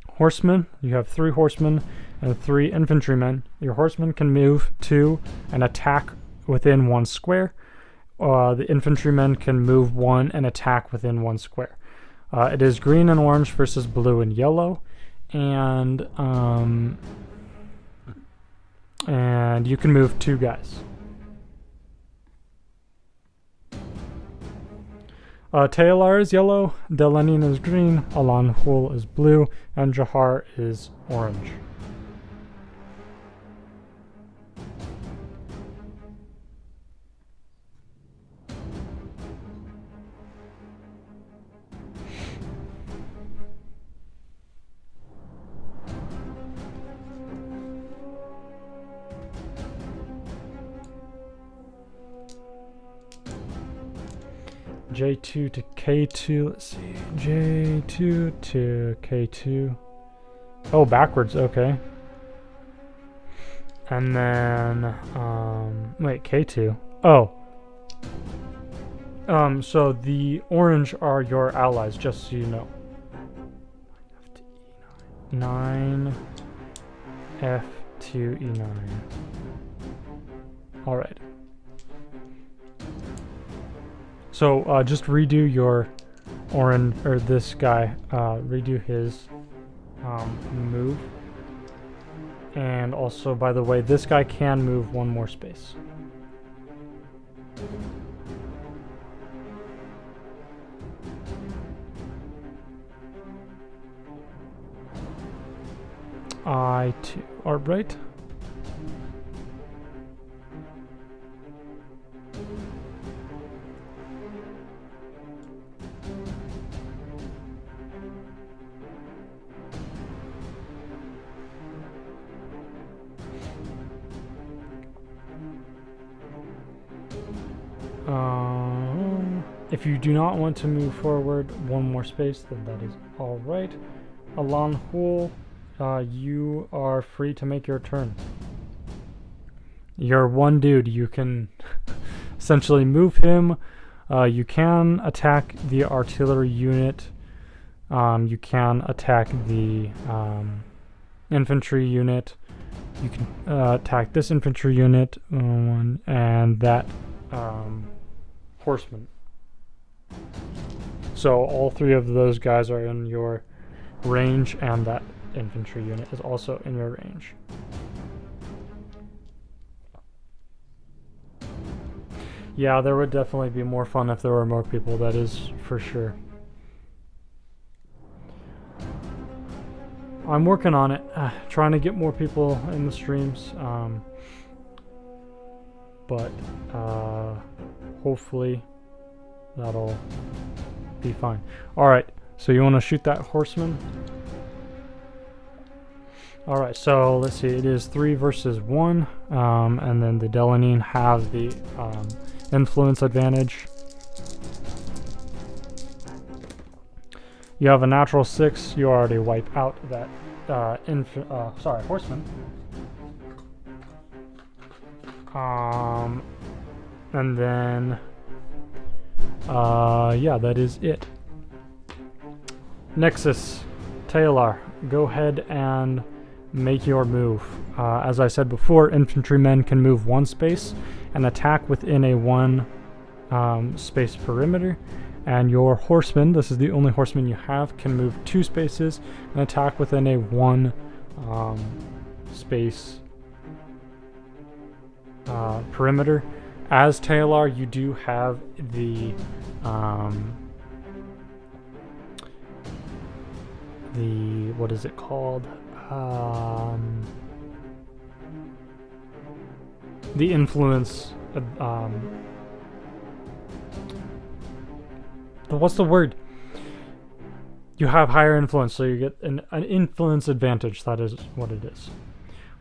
horsemen, you have 3 horsemen and 3 infantrymen. Your horsemen can move 2 and attack within 1 square. The infantrymen can move 1 and attack within 1 square. It is green and orange versus blue and yellow, and you can move 2 guys. Taea is yellow, Anŷn is green, Alani is blue, and Chahar is orange. J2 to K2, let's see, J2 to K2. Oh, backwards, okay. And then, wait, K2. Oh. So the orange are your allies, just so you know. 9, F to E9. All right. So just redo your orange, or this guy, redo his move. And also, by the way, this guy can move one more space. I2. All right. If you do not want to move forward one more space, then that is all right. Alani, you are free to make your turn. You're one dude. You can essentially move him. You can attack the artillery unit. You can attack the infantry unit. You can attack this infantry unit and that horseman. So all three of those guys are in your range, and that infantry unit is also in your range. Yeah, there would definitely be more fun if there were more people, that is for sure. I'm working on it, trying to get more people in the streams, but hopefully that'll be fine. Alright, so you want to shoot that horseman? Alright, so let's see, it is 3 versus 1, and then the Alani have the influence advantage. You have a natural 6, you already wipe out that horseman. And then yeah, that is it. Nexus, Taylor, go ahead and make your move. As I said before, infantrymen can move one space and attack within a one space perimeter. And your horseman, this is the only horseman you have, can move 2 spaces and attack within a 1 space perimeter. As Taylor, you do have the what is it called? The influence. What's the word? You have higher influence, so you get an influence advantage. That is what it is.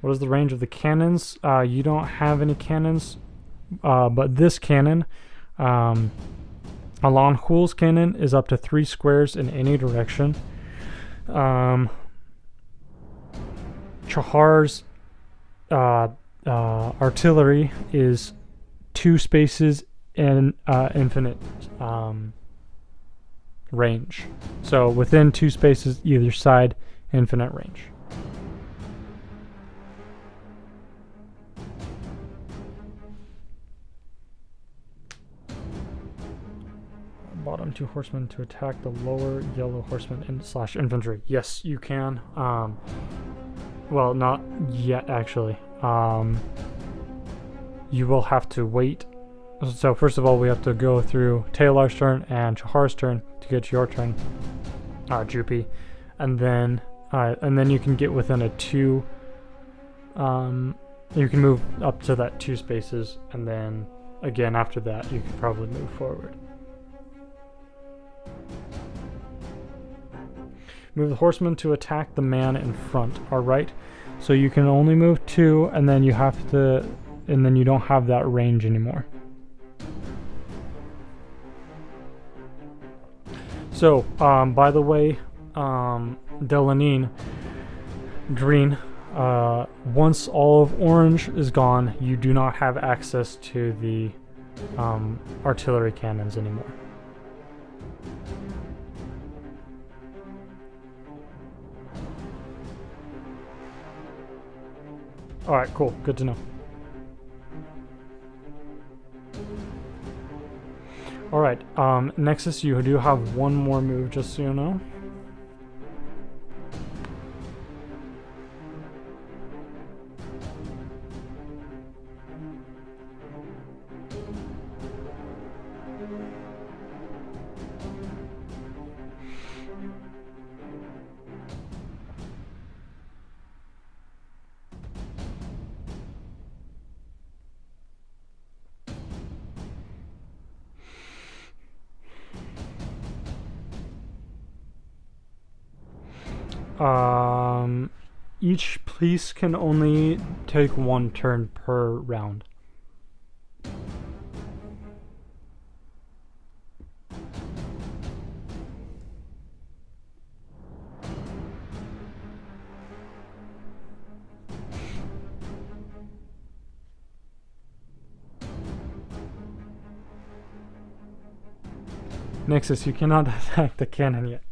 What is the range of the cannons? You don't have any cannons, but this cannon, Alani's cannon, is up to 3 squares in any direction. Chahar's artillery is 2 spaces in infinite range. So within 2 spaces either side, infinite range. Bottom 2 horsemen to attack the lower yellow horsemen and / infantry. Yes, you can. Well, not yet actually. You will have to wait. So first of all, we have to go through Taylor's turn and Chahar's turn to get your turn, Jupi, and then you can get within a 2. You can move up to that 2 spaces, and then again after that, you can probably move forward. Move the horseman to attack the man in front. All right, so you can only move 2, and then you have to, and then you don't have that range anymore. So, by the way, Alani, green, once all of orange is gone, you do not have access to the artillery cannons anymore. Alright, cool. Good to know. Alright, Nexus, you do have one more move, just so you know. Each piece can only take one turn per round. Nexus, you cannot attack the cannon yet.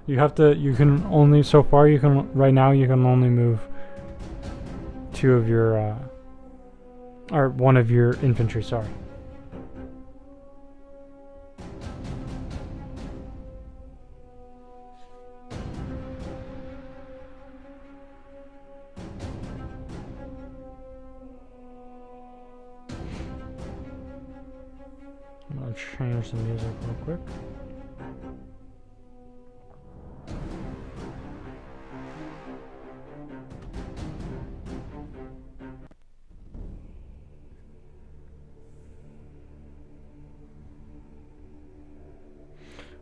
You have to, you can only, so far you can, right now you can only move two of your, or one of your infantry, sorry. I'm gonna change the music real quick.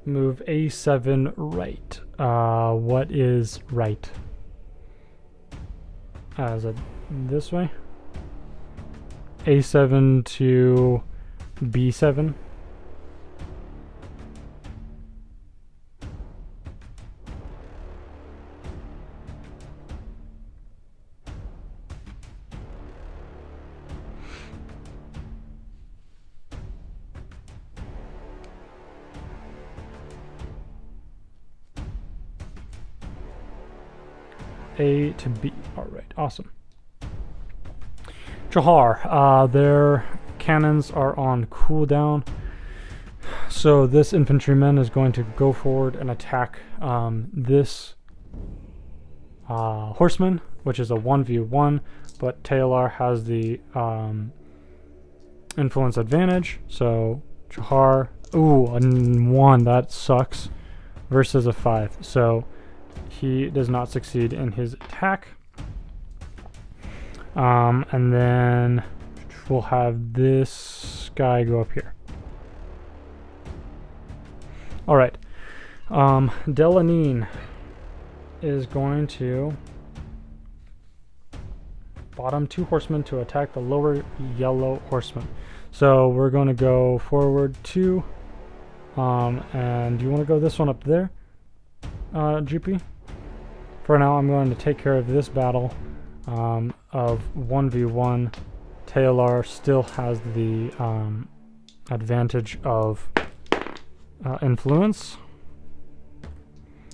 Move A7 right. What is right? Is it this way? A7 to B7. A to B. Alright, awesome. Chahar, their cannons are on cooldown. So this infantryman is going to go forward and attack this horseman, which is a 1v1, but Taea has the influence advantage. So Chahar, ooh, a 1, that sucks, versus a 5. So he does not succeed in his attack. And then we'll have this guy go up here. Alright. Anŷn is going to bottom 2 horsemen to attack the lower yellow horseman. So we're going to go forward 2. And do you want to go this one up there, GP? For now, I'm going to take care of this battle of 1v1. Taea still has the advantage of influence.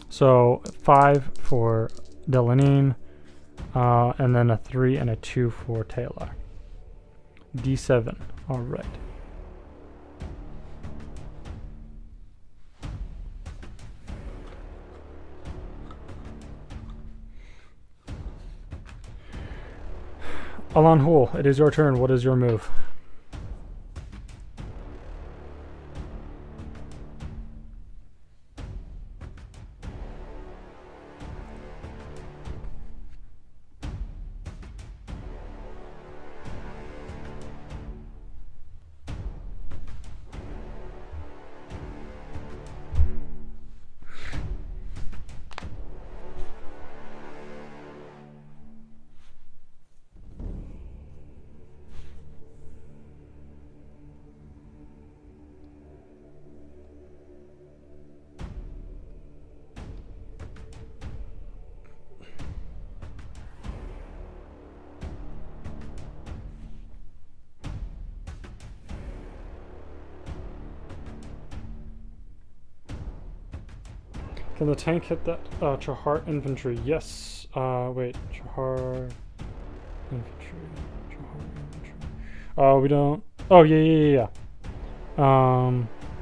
So 5 for Anŷn, and then a 3 and a 2 for Taea. D7. All right. Alani, it is your turn. What is your move? Can the tank hit that Chahar infantry? Yes. Wait, Chahar infantry. Chahar infantry. Oh, we don't. Oh, yeah.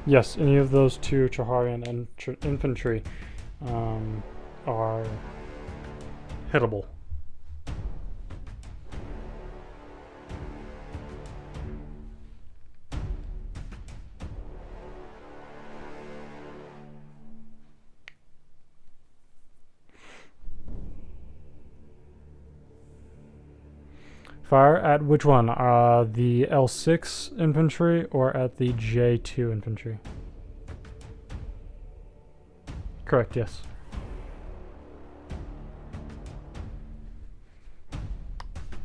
Yes, any of those two Chaharian infantry are hittable. Fire at which one? The L6 infantry or at the J2 infantry? Correct, yes.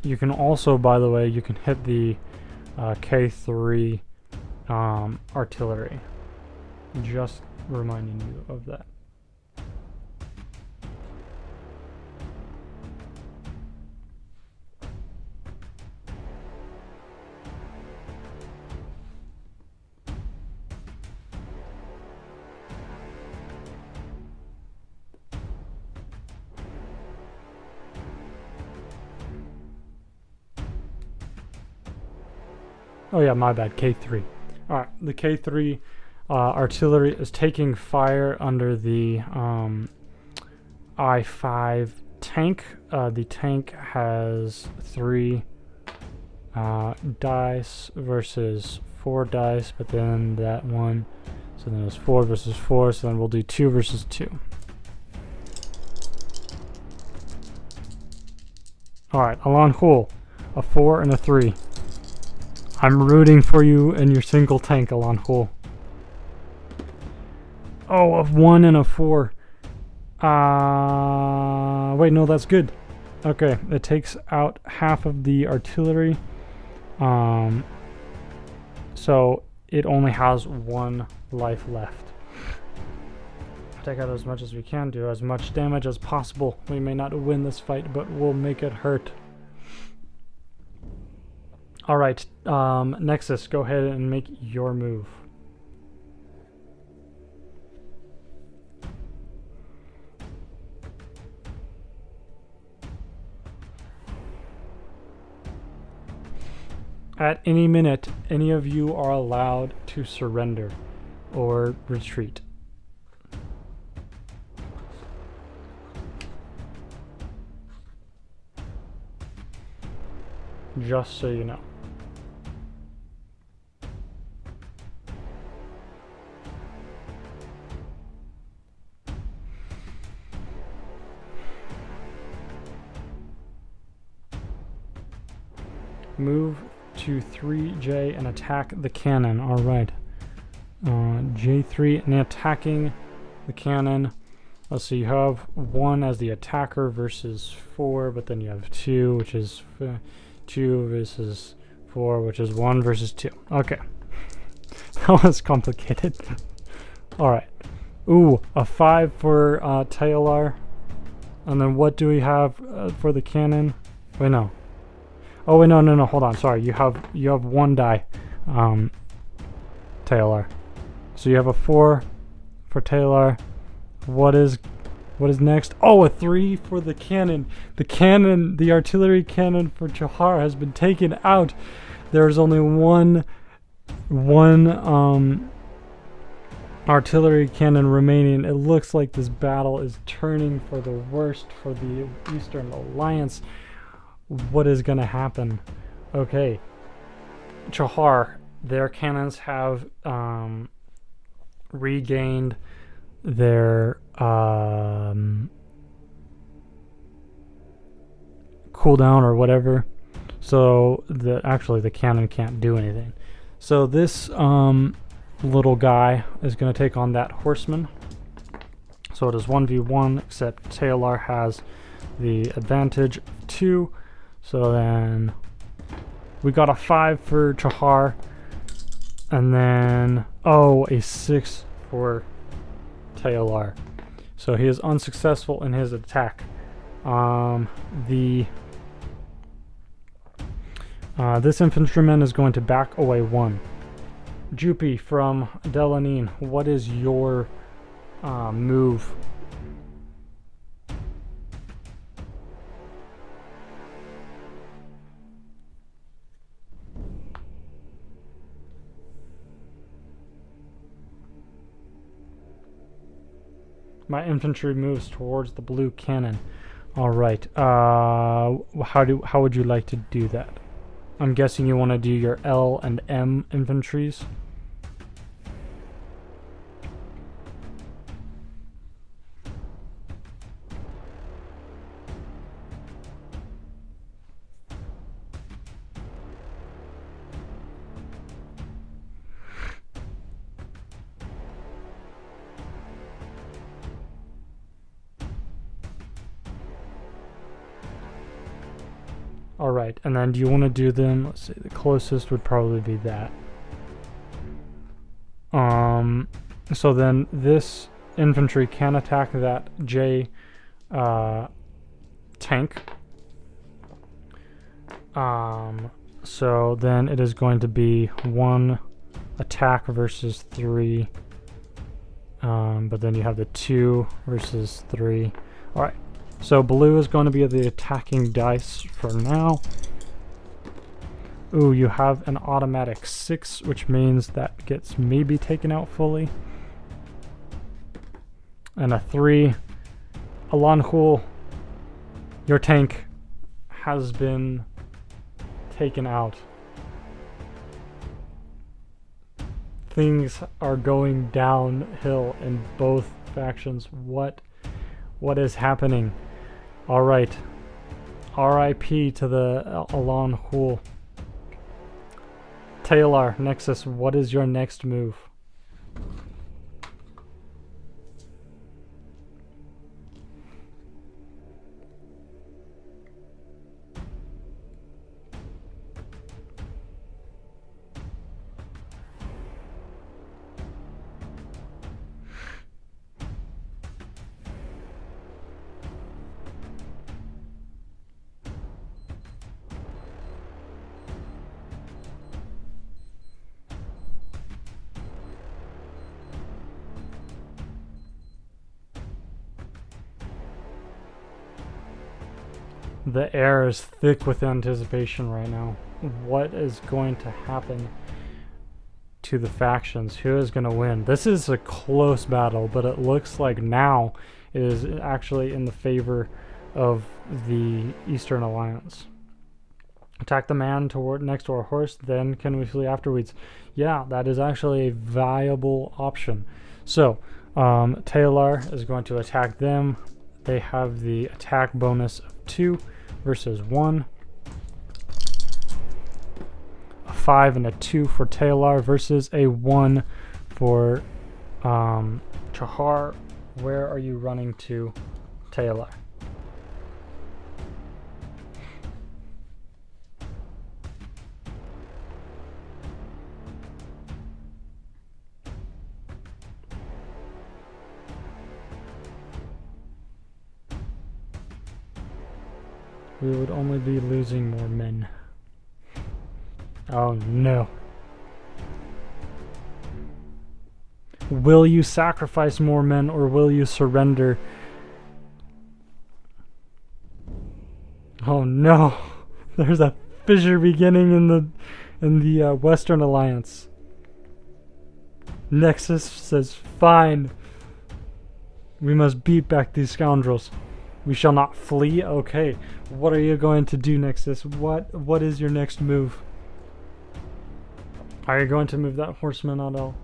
You can also, by the way, you can hit the K3 artillery. Just reminding you of that. Oh yeah, my bad, K3. Alright, the K3 artillery is taking fire under the I5 tank. The tank has 3 dice versus 4 dice, but then that one, so then it's 4 versus 4, so then we'll do 2 versus 2. Alright, Alani, a 4 and a 3. I'm rooting for you and your single tank, Alani. Oh, a 1 and a 4. Wait, no, that's good. Okay, it takes out half of the artillery. So it only has 1 life left. Take out as much as we can, do as much damage as possible. We may not win this fight, but we'll make it hurt. Alright, Nexus, go ahead and make your move. At any minute, any of you are allowed to surrender or retreat. Just so you know. Move to 3J and attack the cannon. Alright. J3 and attacking the cannon. Let's see, you have 1 as the attacker versus 4, but then you have 2, which is 2 versus 4, which is 1 versus 2. Okay. That was complicated. Alright. Ooh, a 5 for Taelar. And then what do we have for the cannon? Wait, no. Oh wait, no, hold on, sorry. You have 1 die, Taelar. So you have a 4 for Taelar. What is next? Oh, a 3 for the cannon. The artillery cannon for Chahar has been taken out. There's only one artillery cannon remaining. It looks like this battle is turning for the worst for the Eastern Alliance. What is gonna happen? Okay, Chahar, their cannons have regained their cooldown or whatever, so actually the cannon can't do anything. So this little guy is going to take on that horseman. So it is 1v1, except Taelar has the advantage of 2. So then we got a 5 for Chahar, and then a 6 for Taelar. So he is unsuccessful in his attack. This infantryman is going to back away 1. Jupi from Anŷn, what is your move? My infantry moves towards the blue cannon. All right. How would you like to do that? I'm guessing you want to do your L and M infantries. Alright, and then do you want to do them? Let's see, the closest would probably be that. So then this infantry can attack that J tank. So then it is going to be 1 attack versus 3. But then you have the 2 versus 3. Alright. So blue is going to be the attacking dice for now. Ooh, you have an automatic 6, which means that gets maybe taken out fully. And a 3. Alani, your tank has been taken out. Things are going downhill in both factions. What is happening? All right. R.I.P. to the Alani. Taylor, Nexus, what is your next move? The air is thick with anticipation right now. What is going to happen to the factions? Who is going to win? This is a close battle, but it looks like now it is actually in the favor of the Eastern Alliance. Attack the man next to our horse, then can we flee afterwards? Yeah, that is actually a viable option. So, Taylor is going to attack them. They have the attack bonus of 2 versus 1. A 5 and a 2 for Taylor versus a 1 for Chahar. Where are you running to, Taylor? We would only be losing more men. Oh no. Will you sacrifice more men or will you surrender? Oh no. There's a fissure beginning in the Western Alliance. Nexus says, fine. We must beat back these scoundrels. We shall not flee? Okay. What are you going to do, Nexus? What is your next move? Are you going to move that horseman at all?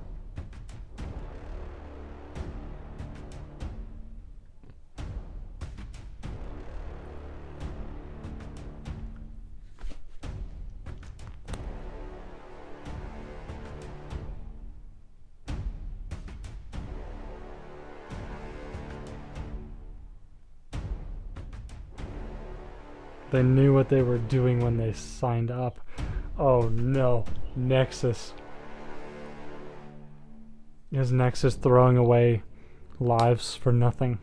They knew what they were doing when they signed up. Oh no, Nexus. Is Nexus throwing away lives for nothing?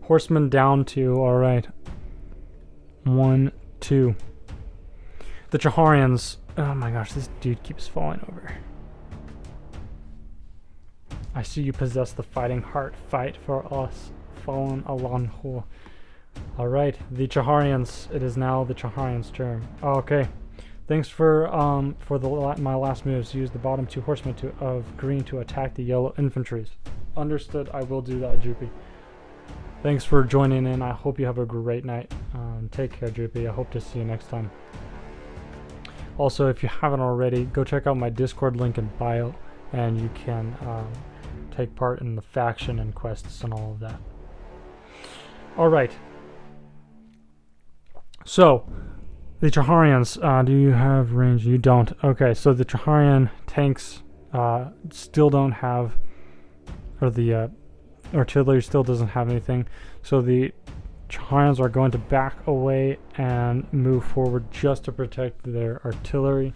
Horseman down 2, alright. 1, 2. The Chaharians. Oh my gosh, this dude keeps falling over. I see you possess the fighting heart. Fight for us. Fallen Alani. Alright, the Chaharians. It is now the Chaharians' turn. Oh, okay. Thanks for my last moves. Use the bottom 2 horsemen of green to attack the yellow infantries. Understood. I will do that, Droopy. Thanks for joining in. I hope you have a great night. Take care, Droopy. I hope to see you next time. Also, if you haven't already, go check out my Discord link in bio, and you can take part in the faction and quests and all of that. Alright. So, the Chaharians, do you have range? You don't. Okay, so the Chaharian tanks still don't have, or the artillery still doesn't have anything. So the Chaharians are going to back away and move forward just to protect their artillery.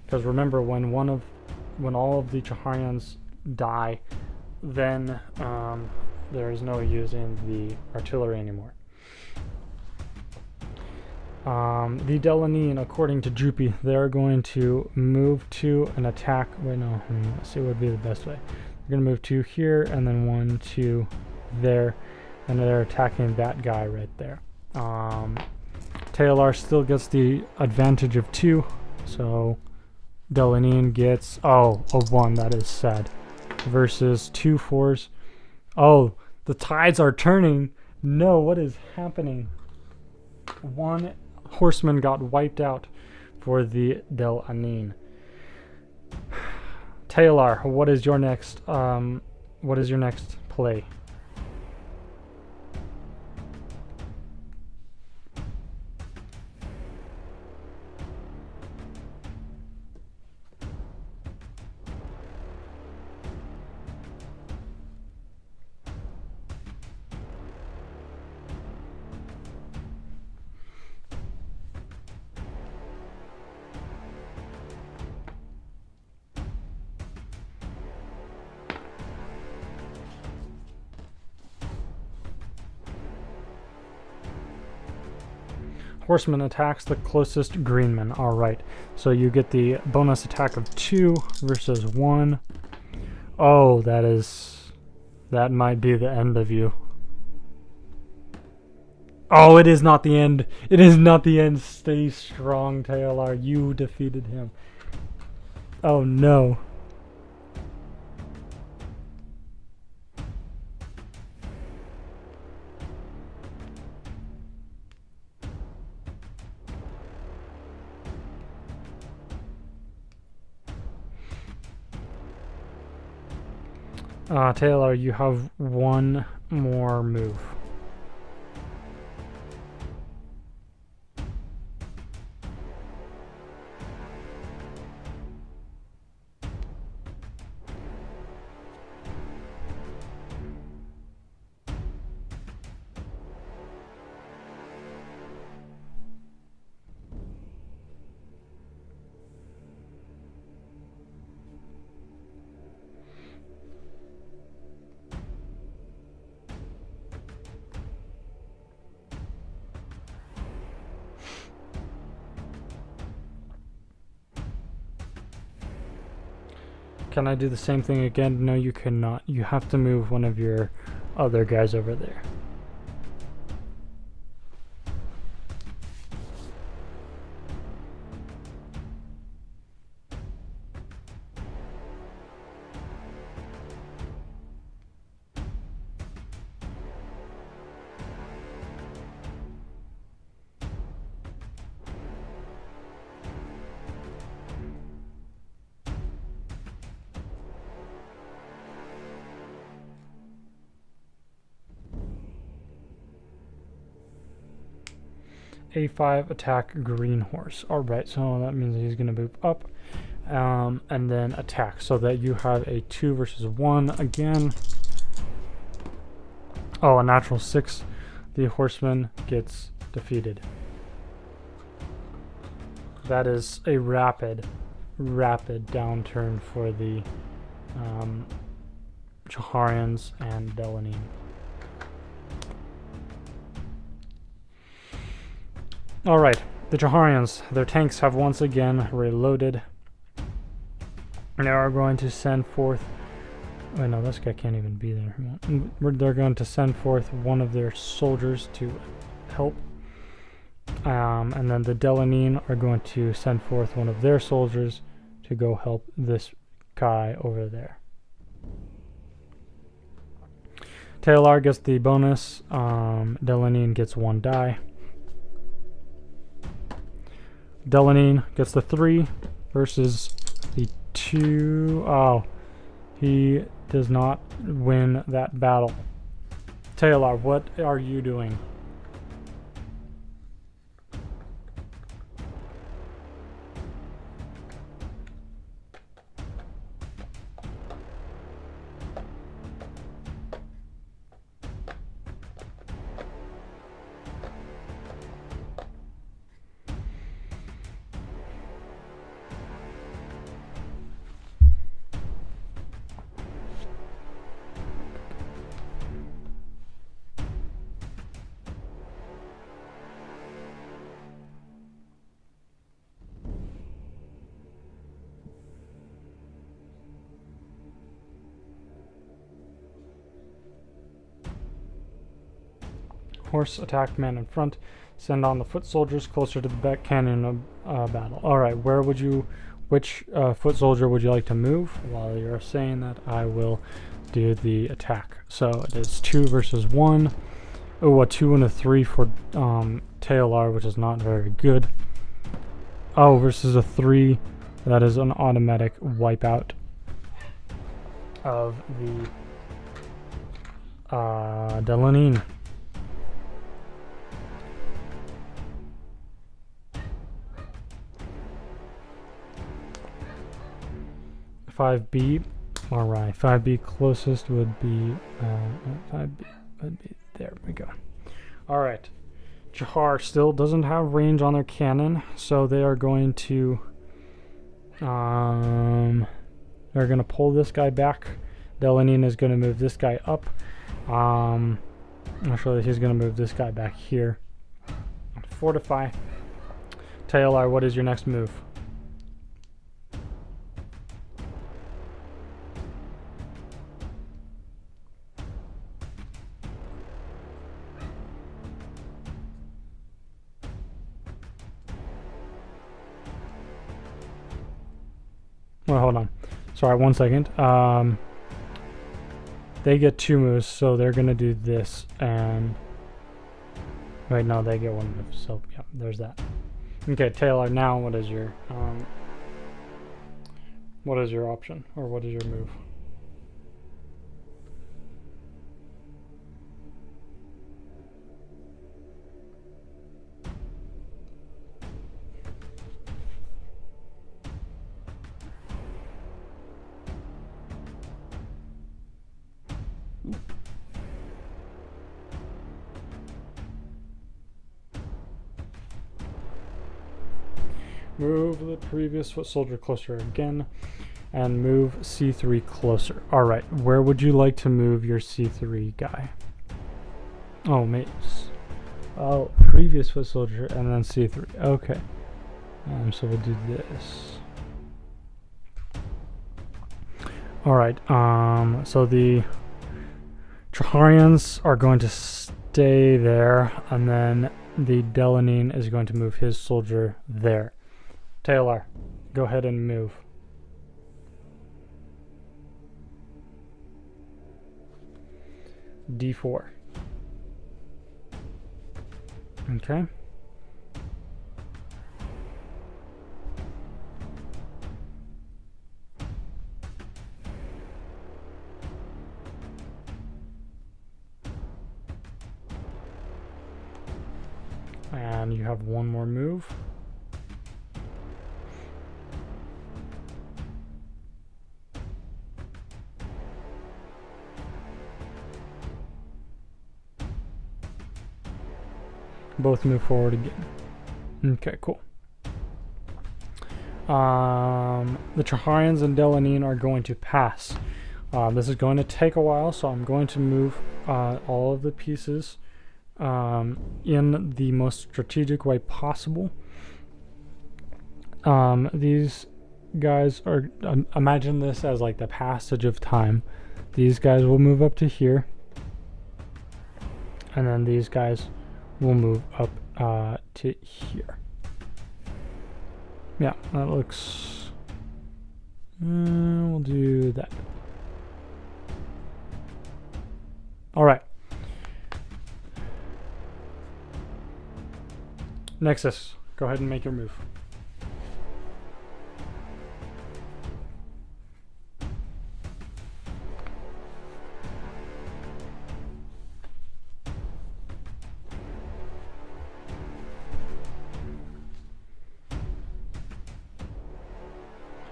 Because remember, when all of the Chaharians die, then there is no using the artillery anymore. The Alani, according to Droopy, they're going to move to an attack. Wait, no. Let's see what would be the best way. They're going to move 2 here, and then 1, 2 there, and they're attacking that guy right there. Taea still gets the advantage of 2, so Alani gets a 1. That is sad. Versus 2 4s. Oh, the tides are turning. No, what is happening? 1 horseman got wiped out for the Anŷn. Taea, what is your next play? Horseman attacks the closest greenman. Alright, so you get the bonus attack of 2 versus 1. Oh, that might be the end of you. Oh, it is not the end. It is not the end. Stay strong, Taea. You defeated him. Oh no. Taea, you have 1 more move. Can I do the same thing again? No, you cannot. You have to move one of your other guys over there. A5 attack green horse. Alright, so that means he's going to move up and then attack so that you have a 2 versus 1 again. Oh, a natural 6. The horseman gets defeated. That is a rapid downturn for the Chaharians and Alani. Alright, the Chaharians, their tanks have once again reloaded. They are going to send forth... Oh no, this guy can't even be there. They're going to send forth one of their soldiers to help. And then the Delanine are going to send forth one of their soldiers to go help this guy over there. Taelar gets the bonus. Delanine gets 1 die. Delanine gets the 3 versus the 2. Oh, he does not win that battle. Taelar, what are you doing? Horse attack man in front. Send on the foot soldiers closer to the back cannon of battle. Alright, which foot soldier would you like to move? While you're saying that, I will do the attack. So it is 2 versus 1. Oh, a 2 and a 3 for Taelar, which is not very good. Oh, versus a 3. That is an automatic wipeout of the Delanine. 5B. Alright, 5B closest would be 5B would be, there we go. Alright. Chahar still doesn't have range on their cannon, so they are going to they're gonna pull this guy back. Delanine is gonna move this guy up. Actually he's gonna move this guy back here. Fortify. Taelar, what is your next move? Well, hold on. Sorry, 1 second. They get 2 moves, so they're gonna do this and wait, no, they get 1 move. So yeah, there's that. Okay, Taelar. Now, what is your option, or what is your move? Move the previous foot soldier closer again, and move C3 closer. Alright, where would you like to move your C3 guy? Oh, mates. Oh, previous foot soldier, and then C3. Okay. So we'll do this. Alright, so the Chaharians are going to stay there, and then the Delanine is going to move his soldier there. Taelar, go ahead and move. D4. Okay. And you have 1 more move. Both move forward again. Okay, cool. The Chaharians and Delanine are going to pass. This is going to take a while, so I'm going to move all of the pieces in the most strategic way possible. These guys are, imagine this as like the passage of time. These guys will move up to here, and then these guys will move up to here. Yeah, that looks... we'll do that. Alright. Nexus, go ahead and make your move.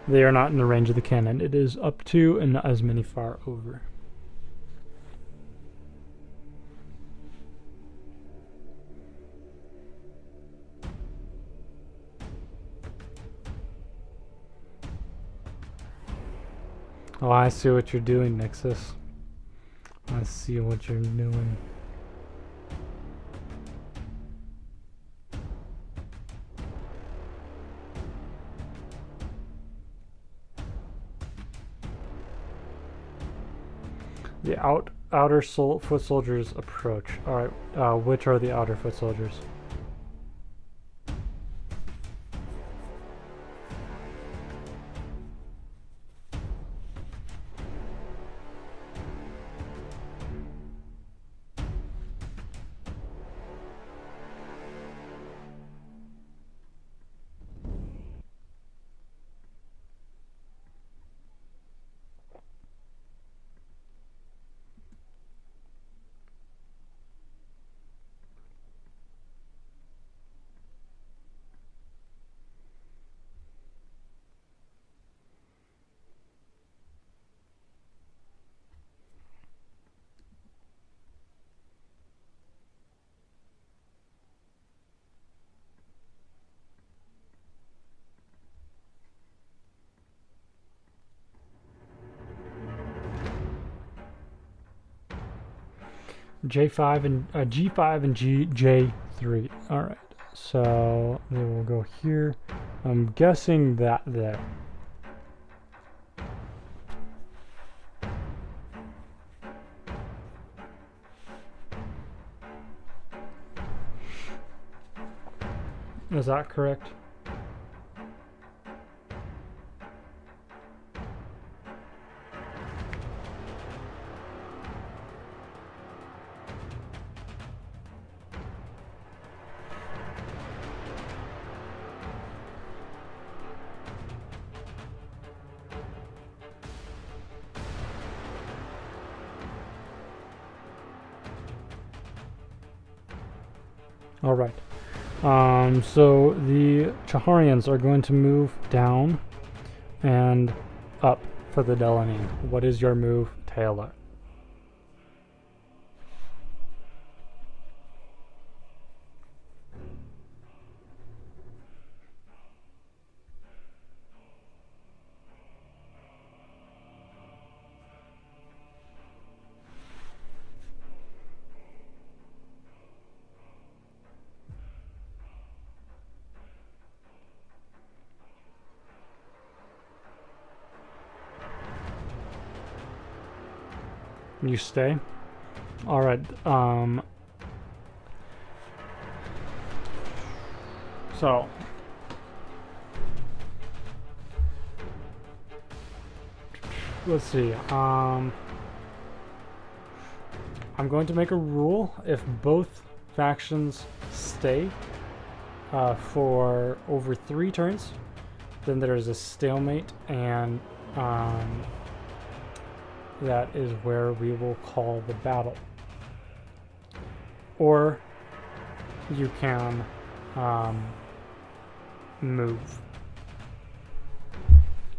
They are not in the range of the cannon. It is up to and not as many far over. Oh, I see what you're doing, Nexus. I see what you're doing. The outer foot soldiers approach. Alright, which are the outer foot soldiers? J5 and G5 and J3. All right, so they will go here. I'm guessing that there. Is that correct? All right. So the Chaharians are going to move down and up for the Alani. What is your move, Taea? You stay? Alright, so let's see. I'm going to make a rule. If both factions stay for over 3 turns, then there is a stalemate, and that is where we will call the battle. Or you can move.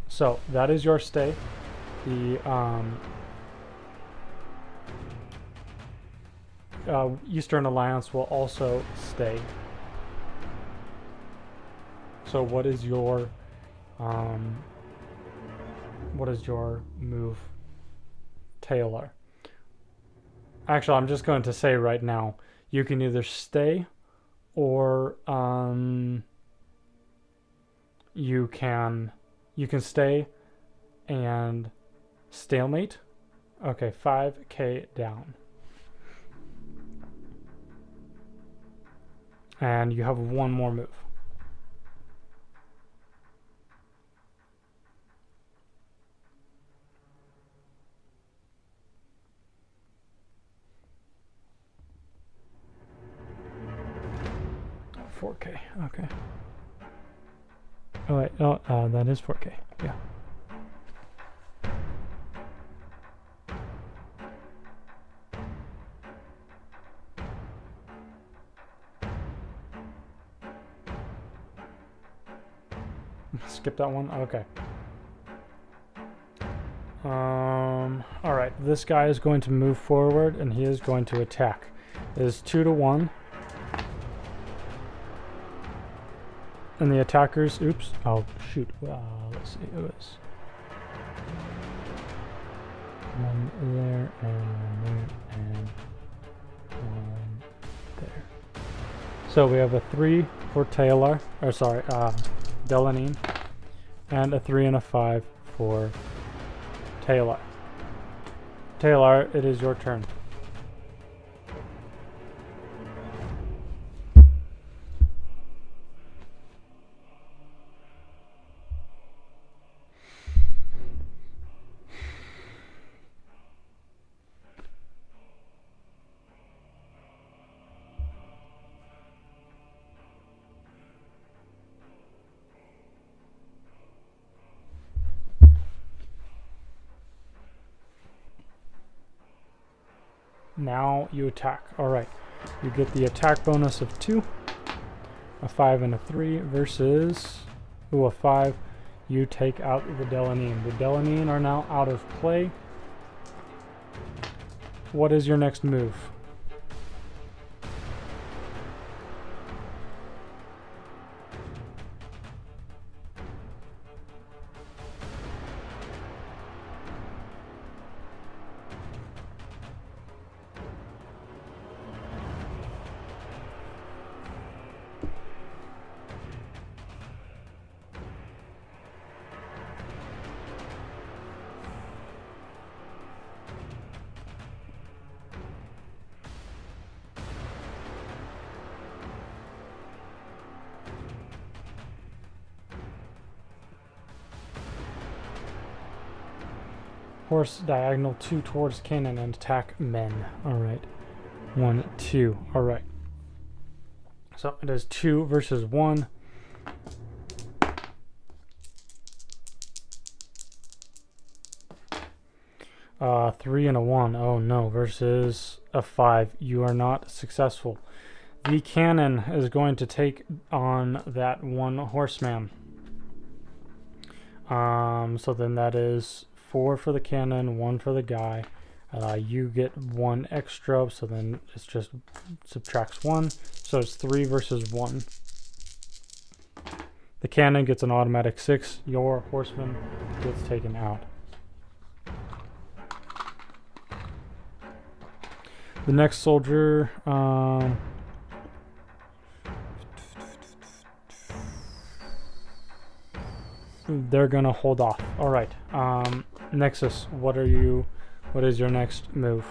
So that is your stay. The Eastern Alliance will also stay. So what is your move, Taylor? Actually, I'm just going to say right now, you can either stay or you can stay and stalemate. Okay, 5k down. And you have one more move. Oh, 4K, okay. Oh wait, that is 4K, yeah. Skip that one, okay. Alright, this guy is going to move forward and he is going to attack. It is 2 to 1. And the attackers, oops, oh shoot, let's see, it was one there and one there and one there. So we have a 3 for Taea, or sorry, Alani, and a 3 and a 5 for Taea. Taea, it is your turn. Now you attack. Alright. You get the attack bonus of 2, a 5 and a 3 versus a 5. You take out the Alani. The Alani are now out of play. What is your next move? Horse diagonal 2 towards cannon and attack men. Alright. 1, 2. Alright. So it is 2 versus 1. Three and a 1. Oh no. Versus a 5. You are not successful. The cannon is going to take on that one horseman. So then that is 4 for the cannon, 1 for the guy. You get 1 extra, so then it's just subtracts 1. So it's 3 versus 1. The cannon gets an automatic 6. Your horseman gets taken out. The next soldier, they're gonna hold off. All right. Nexus, what is your next move?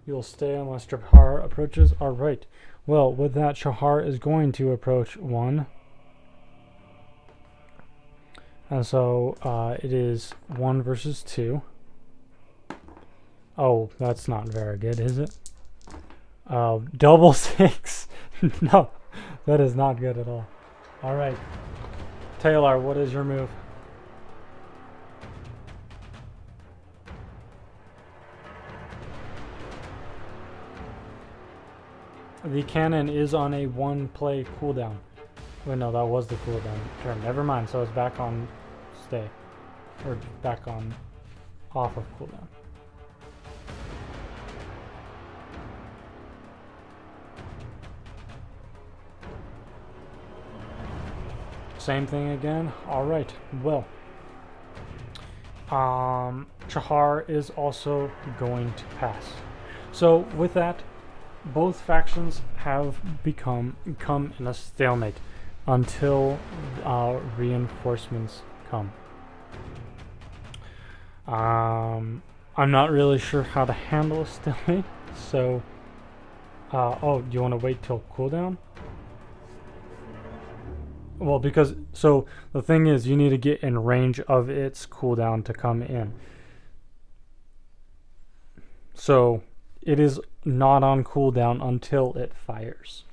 You'll stay unless Chahar approaches. Alright. Well, with that, Chahar is going to approach 1. And so it is 1 versus 2. Oh, that's not very good, is it? Double 6. No, that is not good at all. Alright. Taea, what is your move? The cannon is on a 1 play cooldown. Wait, no, that was the cooldown turn. Never mind. So it's back on stay, or back on off of cooldown. Same thing again. All right. Well, Chahar is also going to pass. So with that, both factions have come in a stalemate until reinforcements come. I'm not really sure how to handle a stalemate, so oh, do you want to wait till cooldown? Well, because so the thing is, you need to get in range of its cooldown to come in. So it is not on cooldown until it fires.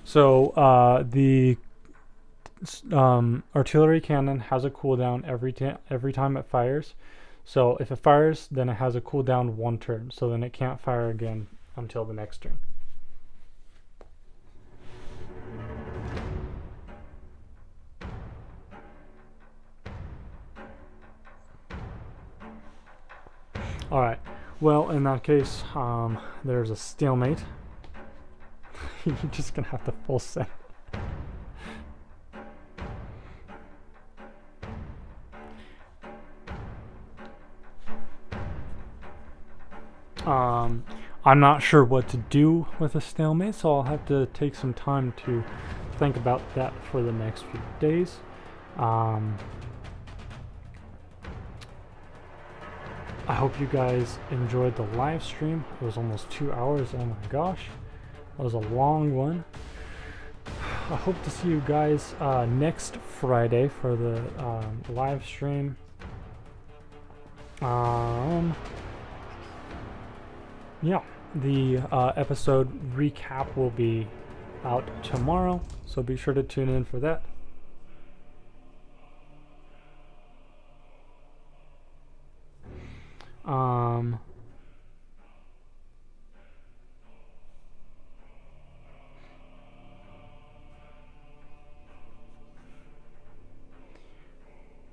So the artillery cannon has a cooldown every time it fires. So if it fires, then it has a cooldown 1 turn. So then it can't fire again until the next turn. Alright, well, in that case, there's a stalemate. You're just gonna have to full set. I'm not sure what to do with a stalemate, so I'll have to take some time to think about that for the next few days. I hope you guys enjoyed the live stream. It was almost 2 hours. Oh my gosh, that was a long one. I hope to see you guys next Friday for the live stream. Yeah, the episode recap will be out tomorrow, so be sure to tune in for that.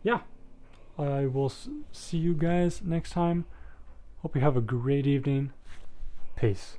Yeah, I will see you guys next time. Hope you have a great evening. Peace.